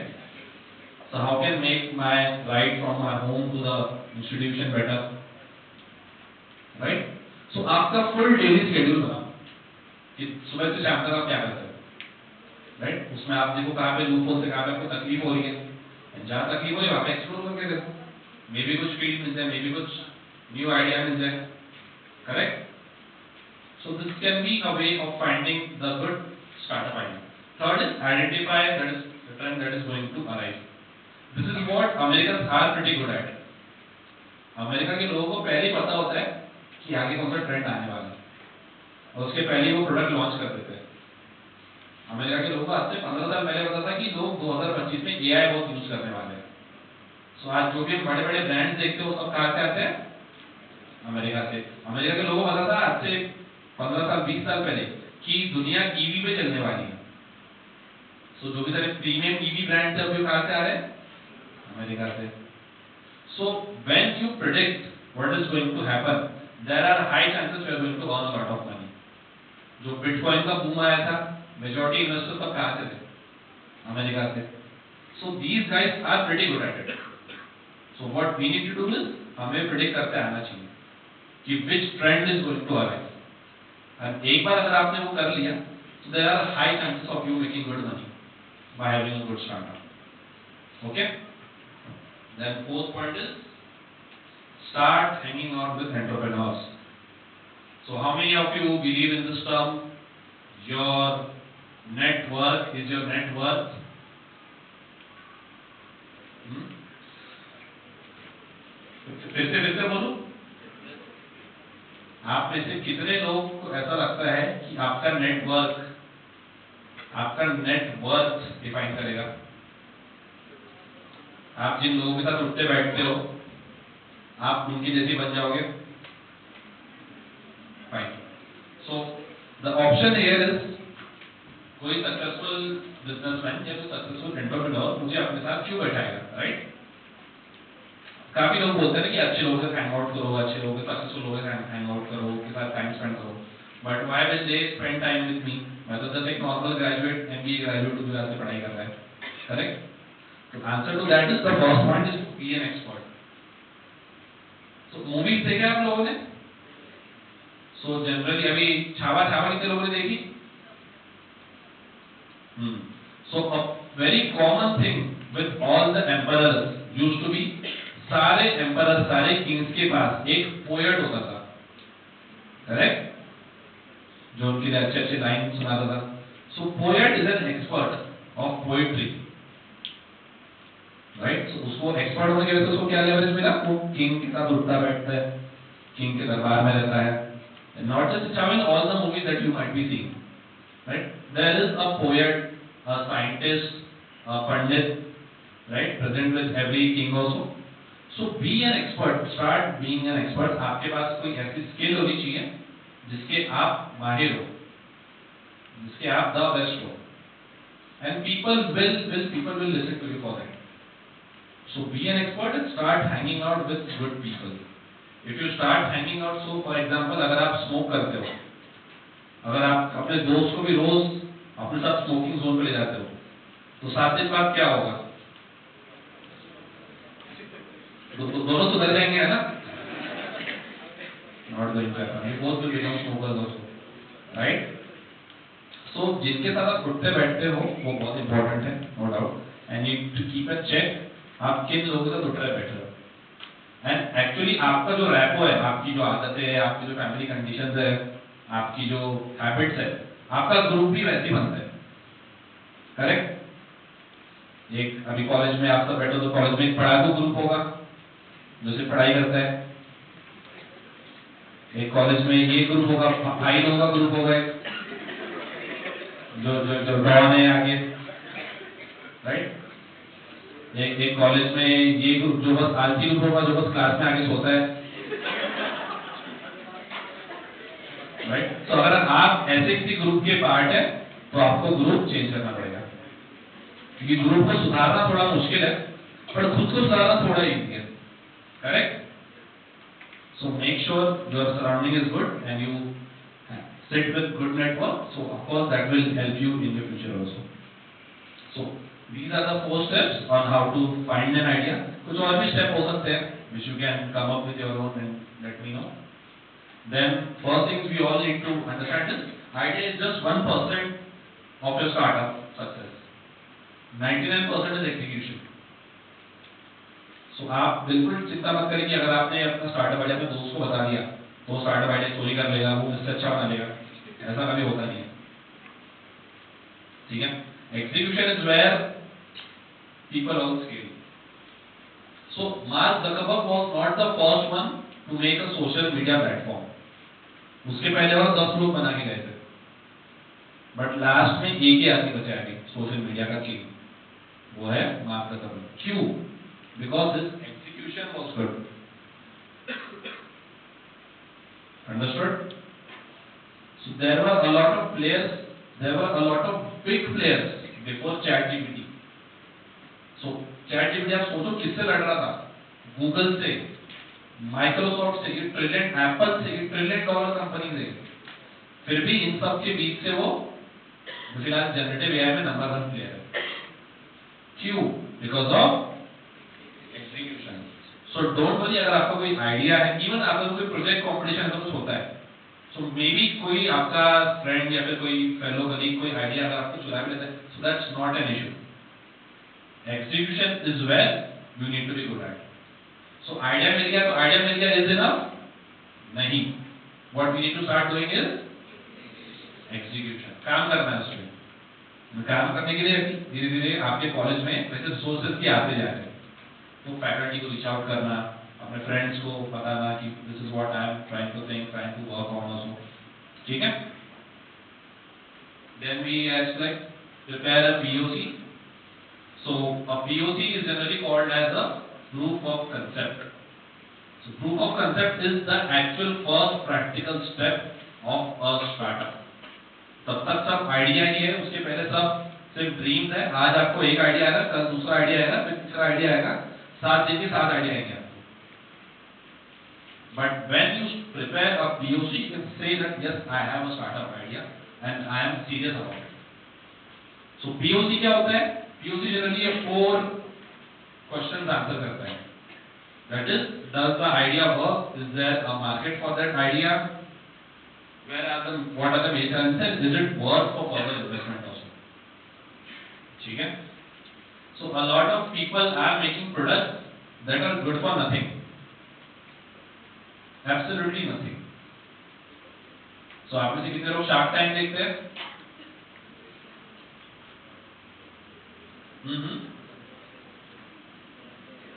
so how can make my ride from my home to the institution better? Right, so आपका फुल डेली शेड्यूल बना कि सुबह से शाम तक आप क्या करते हो। राइट, उसमें आप देखो कहाँ पे लूप होल से कहाँ पे आपको तकलीफ हो रही है, जहाँ तकलीफ हो रही है वहाँ पे एक्सप्लोर करके देखो, मे बी कुछ फील मिल जाए, मे बी कुछ न्यू आइडिया मिल जाए। Correct, so this can be a way of finding the good startup idea. Third is identify that is the trend that is going to arise. This is what Americans are pretty good at. America के लोगों को पहले ही पता होता है कि आगे कौन सा ट्रेंड आने वाला है, और उसके पहले वो प्रोडक्ट लॉन्च कर देते हैं। अमेरिका के लोगों को आज से 15 साल पहले पता था कि लोग 2025 में एआई बहुत यूज करने वाले हैं। सो आज जो भी हम बड़े बड़े ब्रांड्स देखते हो सब कहाँ से आते हैं? अमेरिका से। अमेरिका के लोगों को पता था आज से 15 साल 20 साल पहले कि दुनिया ईवी पे चलने वाली है। सो जो भी सारे प्रीमियम ईवी ब्रांड्स है वो कहाँ से आ रहे हैं? अमेरिका से। So when you predict what is going to happen, there are high chances you are going to earn a lot of money. जो बिटकॉइन का बूम आया था, मेजॉरिटी इन्वेस्टर्स सब कहाँ से थे? अमेरिका से। So these guys are pretty good at it. So what we need to do is हमें प्रेडिक्ट करते आना चाहिए कि which trend is going to arise, और एक बार अगर आपने वो कर लिया तो there are high chances of you making good money by having a good startup. Okay, then fourth point is start hanging out with entrepreneurs. So how many of you believe in this term? Your net worth is your net worth. फिर से बोलूं, आप में से कितने लोग को ऐसा लगता है कि आपका नेट वर्थ डिफाइन करेगा? आप जिन लोगों के साथ उठते बैठते हो आप उनकी जैसी बन जाओगे? Fine. So the option here is, कोई सक्सेसफुल बिजनेसमैन या कोई सक्सेसफुल एंटरप्रेन्योर मुझे अपने साथ क्यों बैठाएगा? राइट, काफी लोग बोलते हैं कि अच्छे लोगों के साथ हैंग आउट करो, अच्छे लोगों के सक्सेसफुल लोगों के साथ हैंग आउट करो, उनके साथ टाइम स्पेंड करो, but why will they spend time with me? मैं तो जस्ट एक नॉर्मल ग्रेजुएट, एमबीए ग्रेजुएट हूं जो यहाँ से पढ़ाई कर रहा है। करेक्ट, तो answer to that is the first point is be an expert. So movies देखे आप लोगों ने? सो जनरली अभी छावा कितने लोगों ने देखी? So a very common thing with all the emperors used to be, सारे एम्परर सारे किंग्स के पास एक पोएट होता था। करेक्ट, जो उनके लिए अच्छे अच्छे लाइन सुनाता था। So poet is an expert of poetry. Right, so उसको एक्सपर्ट होने के लिए उसको क्या लेवरेज मिला? वो किंग के साथ उठता बैठता है, किंग के दरबार में रहता है। Not just in all the movies that you might be seeing, right? There is a poet, a scientist, a pandit, right, present with every king also. So be an expert, start being an expert. आपके पास कोई ऐसी skill होनी चाहिए जिसके आप माहिर हो, जिसके आप द बेस्ट हो, and people will listen to you for that. So be an expert and start hanging out with good people. If you start hanging out, so for example अगर आप स्मोक करते हो, अगर आप अपने दोस्त को भी रोज अपने साथ स्मोकिंग जोन पे ले जाते हो, तो 7 दिन बाद क्या होगा? दोनों सुधर जाएंगे, है ना? Not going to happen. You both will become smokers also, right? सो जिनके साथ आप उठते बैठते हो वो बहुत इंपॉर्टेंट है, no doubt, and you to keep a check आप किन लोगों के साथ उठ रहे बैठ रहे हो। एंड एक्चुअली आपका जो रैपो है, आपकी जो आदतें है, आपकी जो फैमिली कंडीशंस है, आपकी जो हैबिट्स है, आपका ग्रुप भी वैसे ही बनता है, करेक्ट। एक अभी कॉलेज में आप सब बैठो तो कॉलेज में एक पढ़ाकू ग्रुप होगा जो सिर्फ पढ़ाई करता है, एक कॉलेज में ये ग्रुप होगा, भाई लोगों का ग्रुप होगा, जो जो जो डॉन है आगे, राइट। एक कॉलेज में ये ग्रुप जो बस आलसी ग्रुप होगा, जो बस क्लास में आगे सोता है, राइट। तो अगर आप ऐसे किसी ग्रुप के पार्ट है तो आपको ग्रुप चेंज करना पड़ेगा, क्योंकि ग्रुप को सुधारना थोड़ा मुश्किल है पर खुद को सुधारना थोड़ा इजी है, correct. So make sure your surrounding is good and you sit with good network. So of course that will help you in your future also. So these are the 4 steps on how to find an idea. कुछ और भी step हो सकते हैं which you can come up with your own and let me know. Then first things we all need to understand is idea is just 1% of your startup success. 99% is execution. So आप बिल्कुल चिंता मत करिए कि अगर आपने अपना startup idea अपने दोस्त को बता दिया तो स्टार्टअप आइडिया चोरी कर लेगा, वो इससे अच्छा बना लेगा, ऐसा कभी होता नहीं है, ठीक है। Execution is where people on scale. So Mark Zuckerberg was not the first one to make a social media platform. उसके पहले और 10 लोग बना के गए थे, बट लास्ट में एक ही आदमी बचा है सोशल मीडिया का किंग, वो है मार्क जकरबर्ग। क्यों? Because his execution was good. Understood? So there were a lot of players, there were a lot of big players before ChatGPT. So ChatGPT आप सोचो किससे लड़ रहा था? Google से, Microsoft से, ये ट्रिलियन, Apple से, ये ट्रिलियन डॉलर कंपनी से। फिर भी इन सब के बीच से वो फिलहाल जनरेटिव एआई में नंबर 1 प्लेयर है। क्यों? Because of execution. So don't worry अगर आपका कोई आइडिया है, इवन आपका कोई प्रोजेक्ट कंपटीशन का कुछ होता है, so maybe कोई आपका फ्रेंड या फिर कोई फेलो कलीग कोई आइडिया अगर आपको चुरा भी लेता है, so that's not an issue. Execution is where you need to be good at. So idea मिल गया तो आइडिया मिल गया is enough? नहीं. What we need to start doing is execution. काम करना है उसमें। काम करने के लिए धीरे धीरे आपके कॉलेज में वैसे रिसोर्सेज भी आते जा रहे हैं, तो फैकल्टी को रीच आउट करना, अपने फ्रेंड्स को बताना कि this is what I am trying to think, trying to work on also, ठीक है। Then we have like prepare a POC. So a POC is generally called as a proof of concept. So proof of concept is the actual first practical step of a startup. तब तक सब idea ही है, उसके पहले सब सिर्फ dreams है। आज आपको एक आइडिया आएगा, कल दूसरा आइडिया आएगा, फिर तीसरा आइडिया आएगा, 7 दिन के 7 आइडिया आएंगे आपको। But when you prepare a POC, you can say that yes, I have a startup idea and I am serious about it. So POC क्या होता है? POC generally 4 questions answer करता है. That is, does the idea work? Is there a market for that idea? What are the major challenges? Is it worth for further investment also? ठीक है? So a lot of people are making products that are good for nothing. Absolutely nothing. So आप में से कितने लोग shark tank देखते हैं?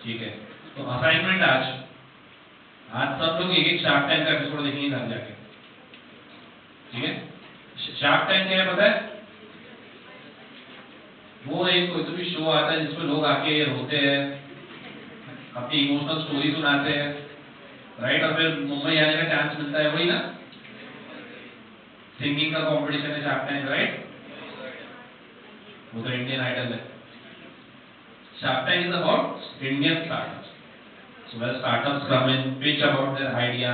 ठीक है। तो असाइनमेंट आज सब लोग एक शार्क टैंक का एपिसोड देखेंगे घर जाके, ठीक है। शार्क टैंक क्या है पता है? वो एक कोई तो भी शो आता है जिसमें लोग आके रोते हैं, अपनी इमोशनल स्टोरी सुनाते हैं, राइट, और फिर मुंबई आने का चांस मिलता है, वही ना? सिंगिंग का कंपटीशन है शार्क टैंक, राइट? वो तो इंडियन आइडल है। Shark tank is about Indian startups. So where startups come in, pitch about their idea,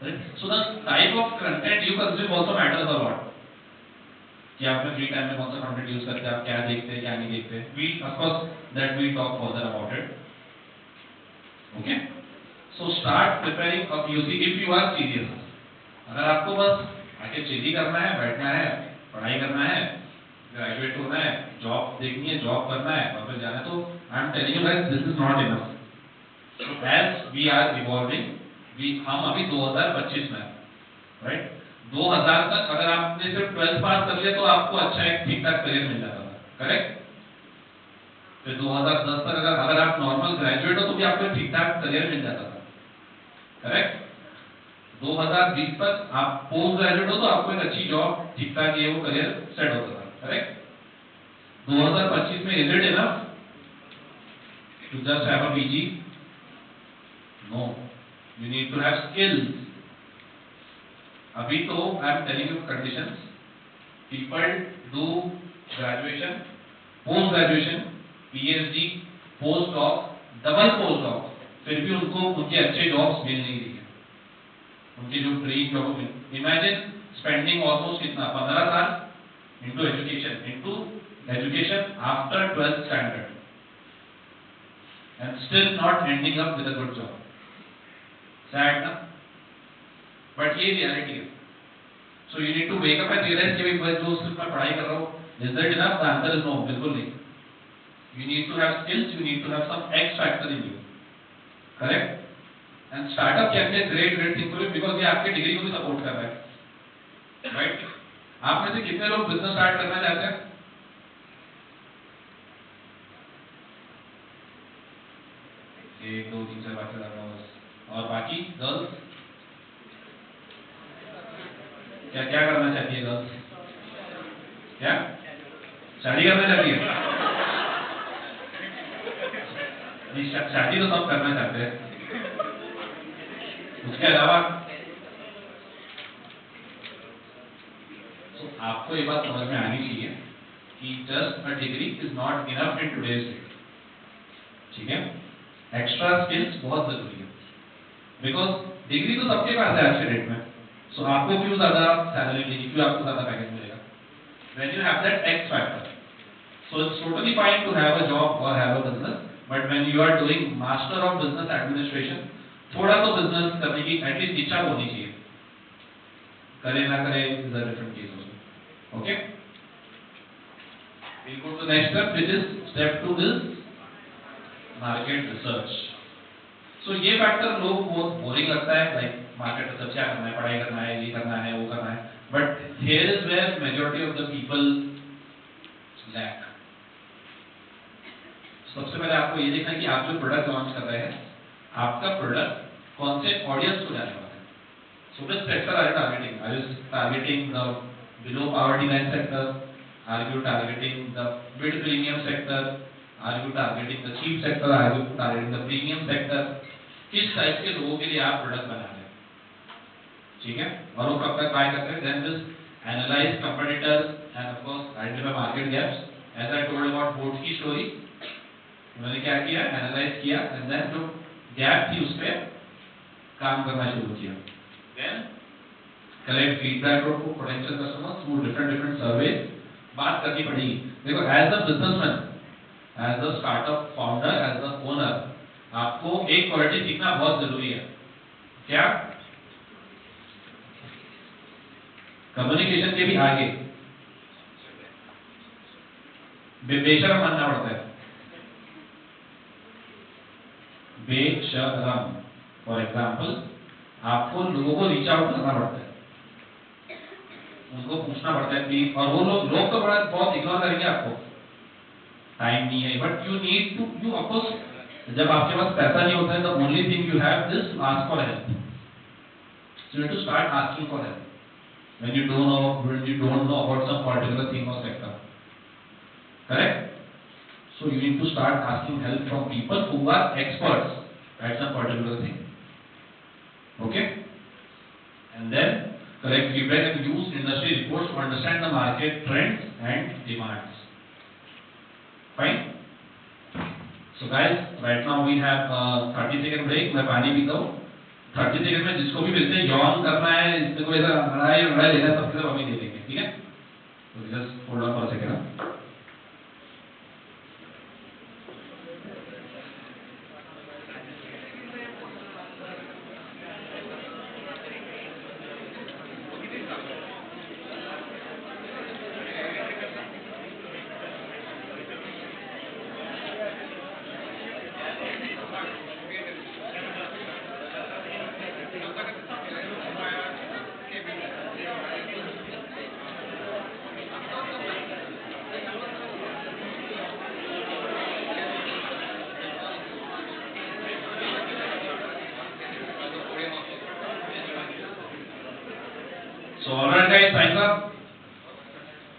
right? So the type of content you consume also matters a lot. कि आप अपने free time में कौन सा content use करते हैं, आप क्या देखते हैं क्या नहीं देखते हैं, we of course that we talk further about it. Okay? So start preparing a POC if you are serious. अगर आपको बस आके चिली करना है, बैठना है, पढ़ाई करना है, ग्रेजुएट होना है, जॉब देखनी है, जॉब करना है, और फिर जाना है, तो I am telling you guys this is not enough. So as we are evolving, हम अभी 2025 में हैं, राइट. 2000 तक अगर आपने सिर्फ 12th पास कर लिया तो आपको अच्छा एक ठीक ठाक करियर मिल जाता था, करेक्ट. फिर 2010 तक अगर आप नॉर्मल ग्रेजुएट हो तो भी आपको ठीक ठाक करियर मिल जाता था, करेक्ट. 2020 तक आप पोस्ट ग्रेजुएट हो तो आपको एक अच्छी जॉब ठीक ठाक ये वो करियर सेट होता था, करेक्ट. 2025 में is it enough to just have a PG? No, you need to have skills. अभी तो I am telling you conditions. People do graduation, post graduation, PhD, post doc, double post doc, फिर भी उनको उनके अच्छे jobs मिल नहीं रही है. उनके जो dream job, imagine spending almost कितना 15 साल into education after 12th standard and still not ending up with a good job. Sad ना, बट ये रियलिटी है. So you need to wake up and realize कि भाई जो सिर्फ मैं पढ़ाई कर रहा हूँ, is that enough? The answer is no, बिल्कुल नहीं. You need to have skills, you need to have some X factor in you, correct? And startup can be a great thing for you because ये आपके degree को भी support कर रहा है, right? आप में से कितने लोग बिजनेस स्टार्ट करना चाहते हैं? एक दो तीन चार बातें कर रहा हूँ बस. और बाकी गर्ल्स क्या करना चाहती है? गर्ल्स क्या शादी करना चाहती है? शादी तो सब करना चाहते हैं. उसके अलावा तो आपको ये बात समझ में आनी चाहिए कि just a degree is not enough in today's day. ठीक है, एक्स्ट्रा स्किल्स बहुत जरूरी है. बिकॉज डिग्री तो सबके पास है आज के डेट में. सो आपको क्यों ज्यादा सैलरी मिलेगी, क्यों आपको ज्यादा पैकेज मिलेगा? When you have that X factor. So it's totally fine to have a job और have a business, but when you are doing master of business administration, थोड़ा तो बिजनेस करने की एटलीस्ट इच्छा होनी चाहिए. करे ना करे is a different case also. Okay, we'll go to the next step, which is step 2 is market research. So ये फैक्टर लोग बहुत बोरिंग लगता है, लाइक मार्केट रिसर्च क्या करना है, पढ़ाई करना है, ये करना है, वो करना है. But here is where majority of the people lack. सबसे पहले आपको ये देखना है कि आप जो प्रोडक्ट लॉन्च कर रहे हैं, आपका प्रोडक्ट कौन से ऑडियंस को जाने वाला है. So which sector are you targeting? Are you targeting the below poverty line sector? Are you targeting the mid premium sector? Are you targeting the cheap sector? Are you targeting the premium sector? किस type के लोगों के लिए आप product बना रहे हैं, ठीक है. और वो कब तक ट्राई करते हैं? Then just analyze competitors and of course identify market gaps. As I told about boats की स्टोरी, उन्होंने क्या किया? एनालाइज किया एंड देन जो गैप थी उस पे काम करना शुरू किया. Then collect feedback from potential customers through different surveys. बात करनी पड़ेगी. देखो, as a businessman, as a startup founder, as an owner, आपको एक क्वालिटी सीखना बहुत जरूरी है. क्या? कम्युनिकेशन के भी आगे बेशरम बनना पड़ता है. बेशरम. फॉर एग्जाम्पल, आपको लोगों को रीच आउट करना पड़ता है, उनको पूछना पड़ता है प्लीज. और वो लोग तो बहुत इग्नोर करेंगे आपको, टाइम नहीं है. But you need to, you of course, जब आपके पास पैसा नहीं होता है, the only thing you have is ask for help. So you have to start asking for help when you don't know about some particular thing or sector, correct? So you need to start asking help from people who are experts at some particular thing. Okay, and then collect feedback and use industry reports to understand the market trends and demands. Fine. So guys, right now we have 30-second break. मैं पानी पीता हूँ. 30 second में जिसको भी मिलते हैं यौन करना है, इसमें कोई ऐसा लड़ाई लेना है, सबके सब अभी दे देंगे, ठीक है. तो just hold on for a second.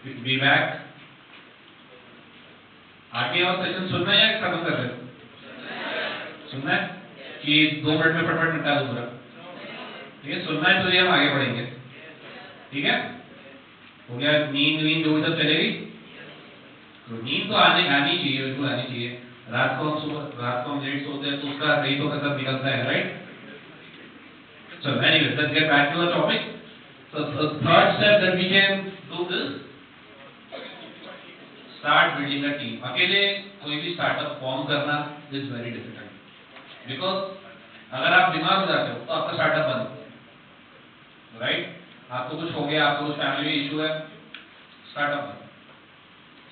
Be back. आगे और सेशन सुनना है या खत्म कर रहे हो? सुनना है कि 2 मिनट में फटाफट निपटा दूं पूरा? ठीक है, सुनना है तो ये हम आगे बढ़ेंगे। ठीक है, हो गया। नींद जो सब चलेगी, तो नींद तो आनी चाहिए, बिल्कुल आनी चाहिए। रात को हम लेट सोते हैं तो उसका सही तो कसर निकलता है, राइट? चलो, anyways, let's get back to the topic. So the third step that we can do is start building a team. अकेले कोई भी स्टार्टअप फॉर्म करना is very difficult, because अगर आप बीमार हो जाते हो तो आपका स्टार्टअप बंद, राइट? आपको कुछ हो गया, आपको कुछ फैमिली इशू है, स्टार्टअप बंद।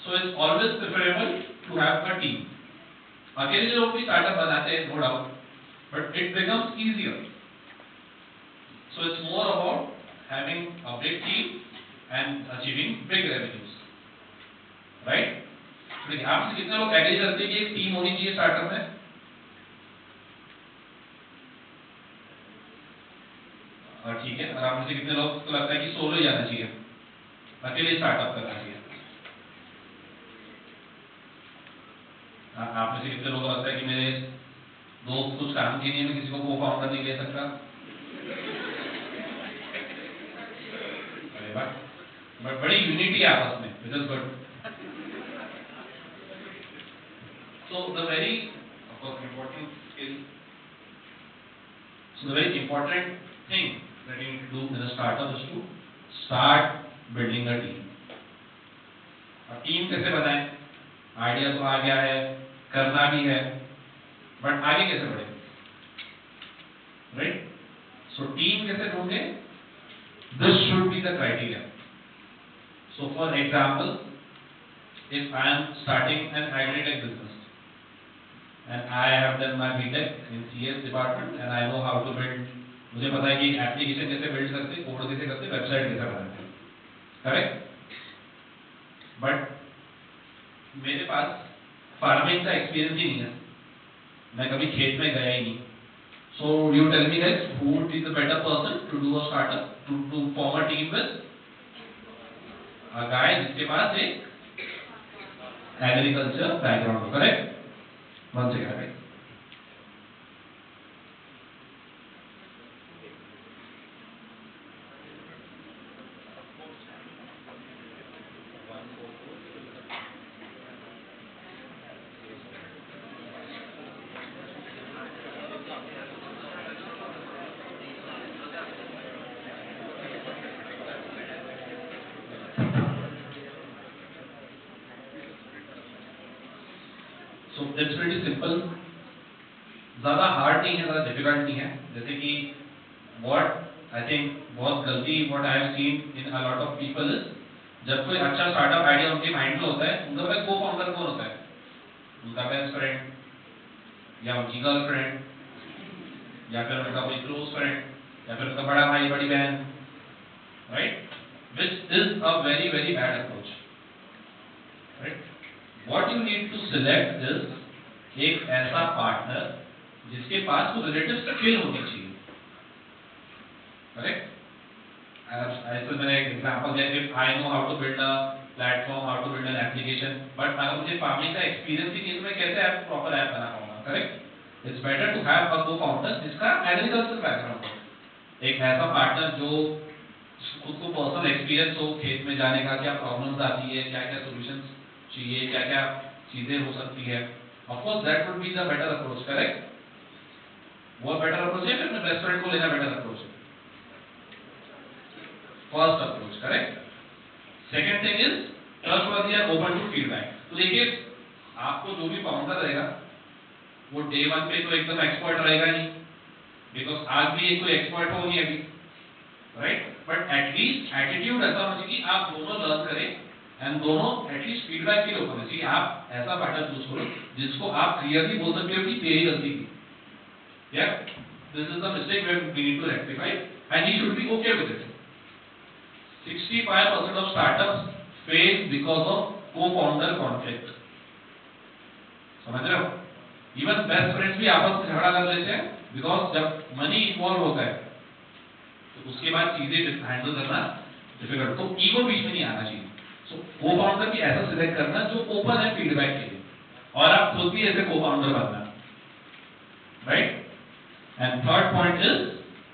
So it's always preferable to have a team. अकेले लोग भी स्टार्टअप बनाते हैं, no doubt, but it becomes easier. So it's more about having a big team and achieving big revenues, right? तो देखिए, आप कितने लोग एग्री करते हैं कि एक टीम होनी चाहिए स्टार्टअप में? और ठीक है, और आप में से कितने लोग को लगता है कि सोलो ही जाना चाहिए, अकेले स्टार्टअप करना चाहिए? आप में से कितने लोगों को लगता है कि मेरे दोस्त कुछ काम के लिए मैं किसी को को-फाउंडर नहीं ले सकता? अरे वाह, बट बड़ी यूनिटी है आपस में, which is good. So the very important skill, so the very important thing that you need to do in a startup is to start building a team. अब टीम कैसे बनाएं? आइडिया तो आ गया है, करना भी है, बट आगे कैसे बढ़े, राइट? सो टीम कैसे ढूंढे? This should be the criteria. So for example, if I am starting an agri-tech business and I have done my B.Tech in CS department and I know how to build, मुझे पता है कि application कैसे build करते, code कैसे करते, website कैसे बनाते, करेक्ट? बट मेरे पास फार्मिंग का एक्सपीरियंस ही नहीं है, मैं कभी खेत में गया ही नहीं। So you tell me guys, who would be the better person to do a startup, to form a team with? A guy जिसके पास एक एग्रीकल्चर बैकग्राउंड हो, correct? One second, right? So it's pretty simple, ज़्यादा hard नहीं है, ज़्यादा difficult नहीं है। जैसे कि what I think बहुत गलती what I have seen in a lot of people is, जब कोई अच्छा स्टार्टअप आइडिया उनके माइंड में होता है, उनका पहले को-फाउंडर कौन होता है? उनका बेस्ट फ्रेंड या उनकी गर्लफ्रेंड या फिर उनका कोई क्लोज फ्रेंड या फिर उनका बड़ा भाई, बड़ी बहन, right? Which is a very very bad approach, right? What you need to select is एक ऐसा पार्टनर जिसके पास कोई रिलेटिव स्किल होनी चाहिए, करेक्ट? ऐसे मैंने एक एग्जांपल दिया कि I know how to build a platform, how to build an application, but अगर मुझे फार्मिंग का एक्सपीरियंस ही नहीं है तो मैं कैसे ऐप प्रॉपर ऐप बना पाऊंगा, correct? It's better to have a co-founder जिसका एग्रीकल्चर बैकग्राउंड हो, एक ऐसा पार्टनर जो खुद को पर्सनल एक्सपीरियंस हो खेत में जाने का, क्या प्रॉब्लम्स आती है, क्या क्या सॉल्यूशंस चाहिए, क्या क्या चीजें हो सकती है। Of course that would be the better approach, correct? वो बेटर अप्रोच है, फिर बेस्ट फ्रेंड को लेना बेटर अप्रोच है, first approach, correct? Second thing is trustworthy and open to feedback. तो देखिए, आपको जो भी फाउंडर रहेगा वो डे वन पे तो एकदम एक्सपर्ट रहेगा नहीं, बिकॉज आज भी कोई एक्सपर्ट हो नहीं अभी, राइट? बट एटलीस्ट एटीट्यूड ऐसा होना चाहिए कि आप दोनों लर्न करें एंड दोनों एटलीस्ट फीडबैक के लिए ओपन है। आप ऐसा पार्टनर चूज करो जिसको आप क्लियरली बोल सकते हो कि तेरी गलती थी, या this is the mistake we need to rectify and he should be okay with it. 65% of startups fail because of co-founder conflict, समझ रहे हो? इवन बेस्ट फ्रेंड्स भी आपस में झगड़ा कर लेते हैं, बिकॉज जब मनी इन्वॉल्व होता है तो उसके बाद चीजें हैंडल करना डिफिकल्ट, तो ईगो बीच में नहीं आना चाहिए। सो को फाउंडर भी ऐसा सिलेक्ट करना जो ओपन है फीडबैक के लिए, और आप खुद भी ऐसे को फाउंडर बनना, right. And third point is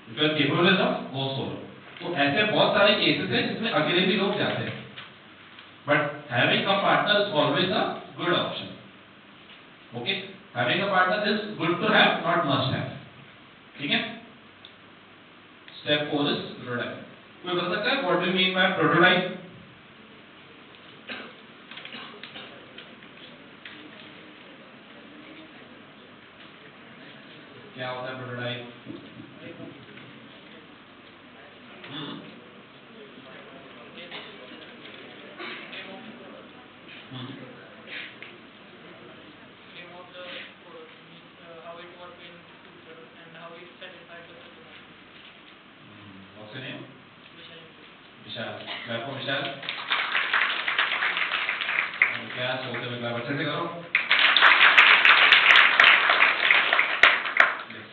if you are capable enough go solo. तो ऐसे बहुत सारे केसेस हैं जिसमें अकेले भी लोग जाते हैं, but having a partner is always a good option. Okay, having a partner is good to have, not must have, ठीक है। Step 4 is prototype. कोई बता सकता है what do you mean by prototype? क्या होता है prototype? Name of the product means how it work in future and how it satisfies the customer. What's your name? Vishal. Vishal. Clap को विशाल। क्या सोचते हो? क्लैप अच्छे से करो।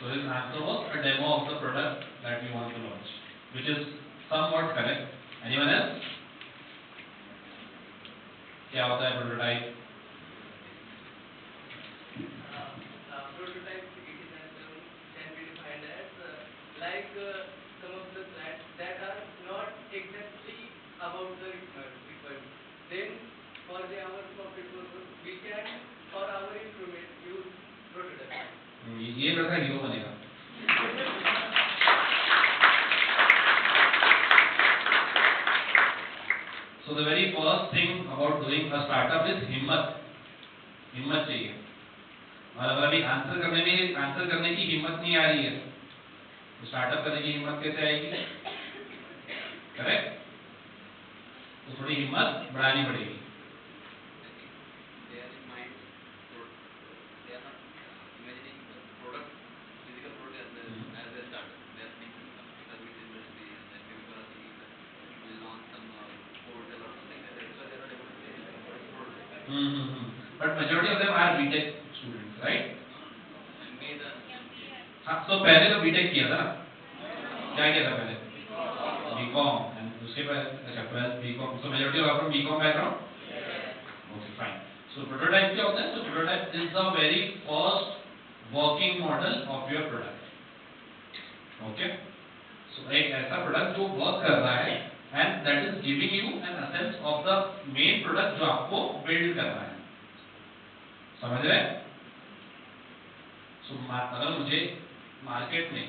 So his answer was a demo of the product that we want to launch, which is somewhat correct. Anyone else? क्या होता है prototype? Prototype mechanism can be defined as some of the plans that are not exactly about the requirement. Then for our profit purpose, we can for our improvement use prototype. ये लड़का hero बनेगा। So the very first thing about doing a startup is हिम्मत चाहिए। और अगर अभी answer करने की हिम्मत नहीं आ रही है तो स्टार्टअप करने की हिम्मत कैसे आएगी? करेक्ट। तो थोड़ी हिम्मत बढ़ानी पड़ेगी। But majority of them are BTech students, right? हाँ, तो पहले तो बीटेक किया था ना? क्या किया था पहले? बीकॉम, एंड उसके बाद अच्छा 12 BCom. So majority of from BCom background? Okay, fine. So prototype क्या होता है? So prototype is the very first working model of your product. Okay? So एक ऐसा प्रोडक्ट जो वर्क कर रहा है and that is giving you an essence of the main product जो आपको बिल्ड करना है। समझ रहे हैं? So अगर मुझे मार्केट में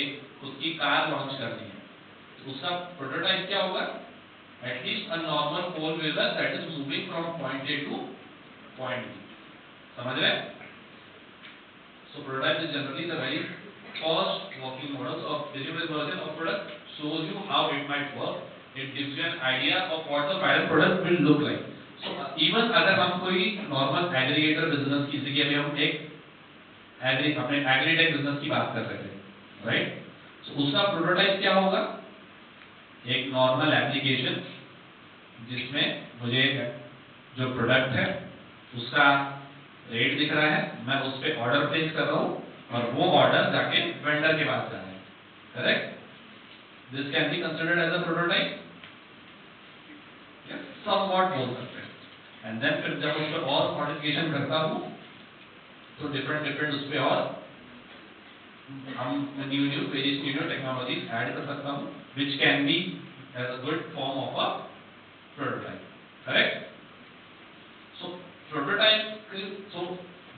एक खुद की कार लॉन्च करनी है तो उसका प्रोटोटाइप क्या होगा? At least a normal four wheeler that is moving from point A to point B. समझ रहे हैं? So prototype is generally the very first working models of delivery version of product, shows you how it might work, it gives you an idea of what the final product will look like. So even अगर हम कोई normal aggregator business की, जैसे कि अभी हम एक अपने एग्रीटेक बिजनेस की बात कर रहे थे, राइट? सो उसका प्रोटोटाइप क्या होगा? एक नॉर्मल एप्लीकेशन जिसमें मुझे जो प्रोडक्ट है उसका रेट दिख रहा है, मैं उस पर ऑर्डर प्लेस कर रहा हूँ और वो ऑर्डर जाके वेंडर के पास जा रहा है, correct? This can be considered as a prototype. Yes, somewhat बोल सकते हैं। And then फिर जब उस पर और मॉडिफिकेशन करता हूँ तो डिफरेंट उस पर और हम न्यू टेक्नोलॉजीज ऐड कर सकता हूँ, which can be as a good form of a prototype, correct? So prototype, so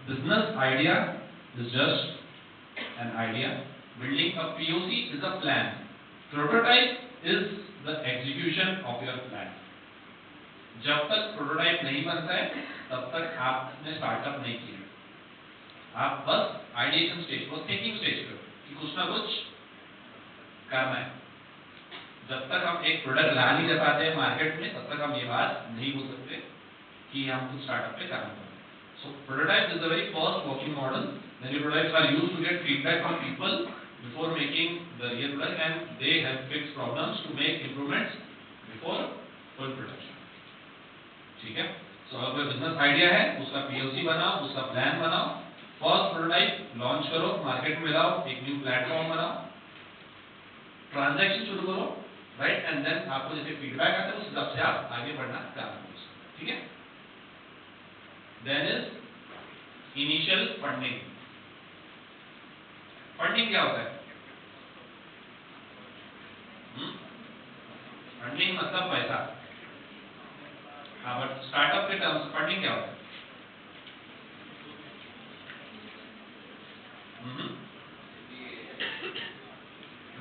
business idea is just an idea. Building a POC is a plan. Prototype is the execution of your plan. जब तक prototype नहीं बनता है तब तक आपने startup नहीं किया। आप बस आइडिएशन स्टेज, बस थिंकिंग स्टेज पे कि कुछ ना कुछ करना है। जब तक हम एक प्रोडक्ट ला नहीं पाते हैं मार्केट में तब तक हम ये बात नहीं बोल सकते कि हम कुछ स्टार्टअप पे काम कर रहे हैं। So prototype is the very first working model. Then prototypes are used to get feedback from people before making the real product, and they help fix problems to make improvements before full production. ठीक है? So अगर कोई business idea है उसका POC बनाओ, उसका plan बनाओ, first prototype launch करो, मार्केट में लाओ, एक न्यू प्लेटफॉर्म बनाओ, ट्रांजैक्शन शुरू करो, राइट, एंड देन आपको जैसे फीडबैक आता है उस हिसाब से आप आगे बढ़ना प्रारंभ कर सकते हैं, ठीक है। Then is initial funding. Funding क्या होता है? फंडिंग मतलब पैसा। हाँ, बट स्टार्टअप के टर्म्स फंडिंग क्या होता है?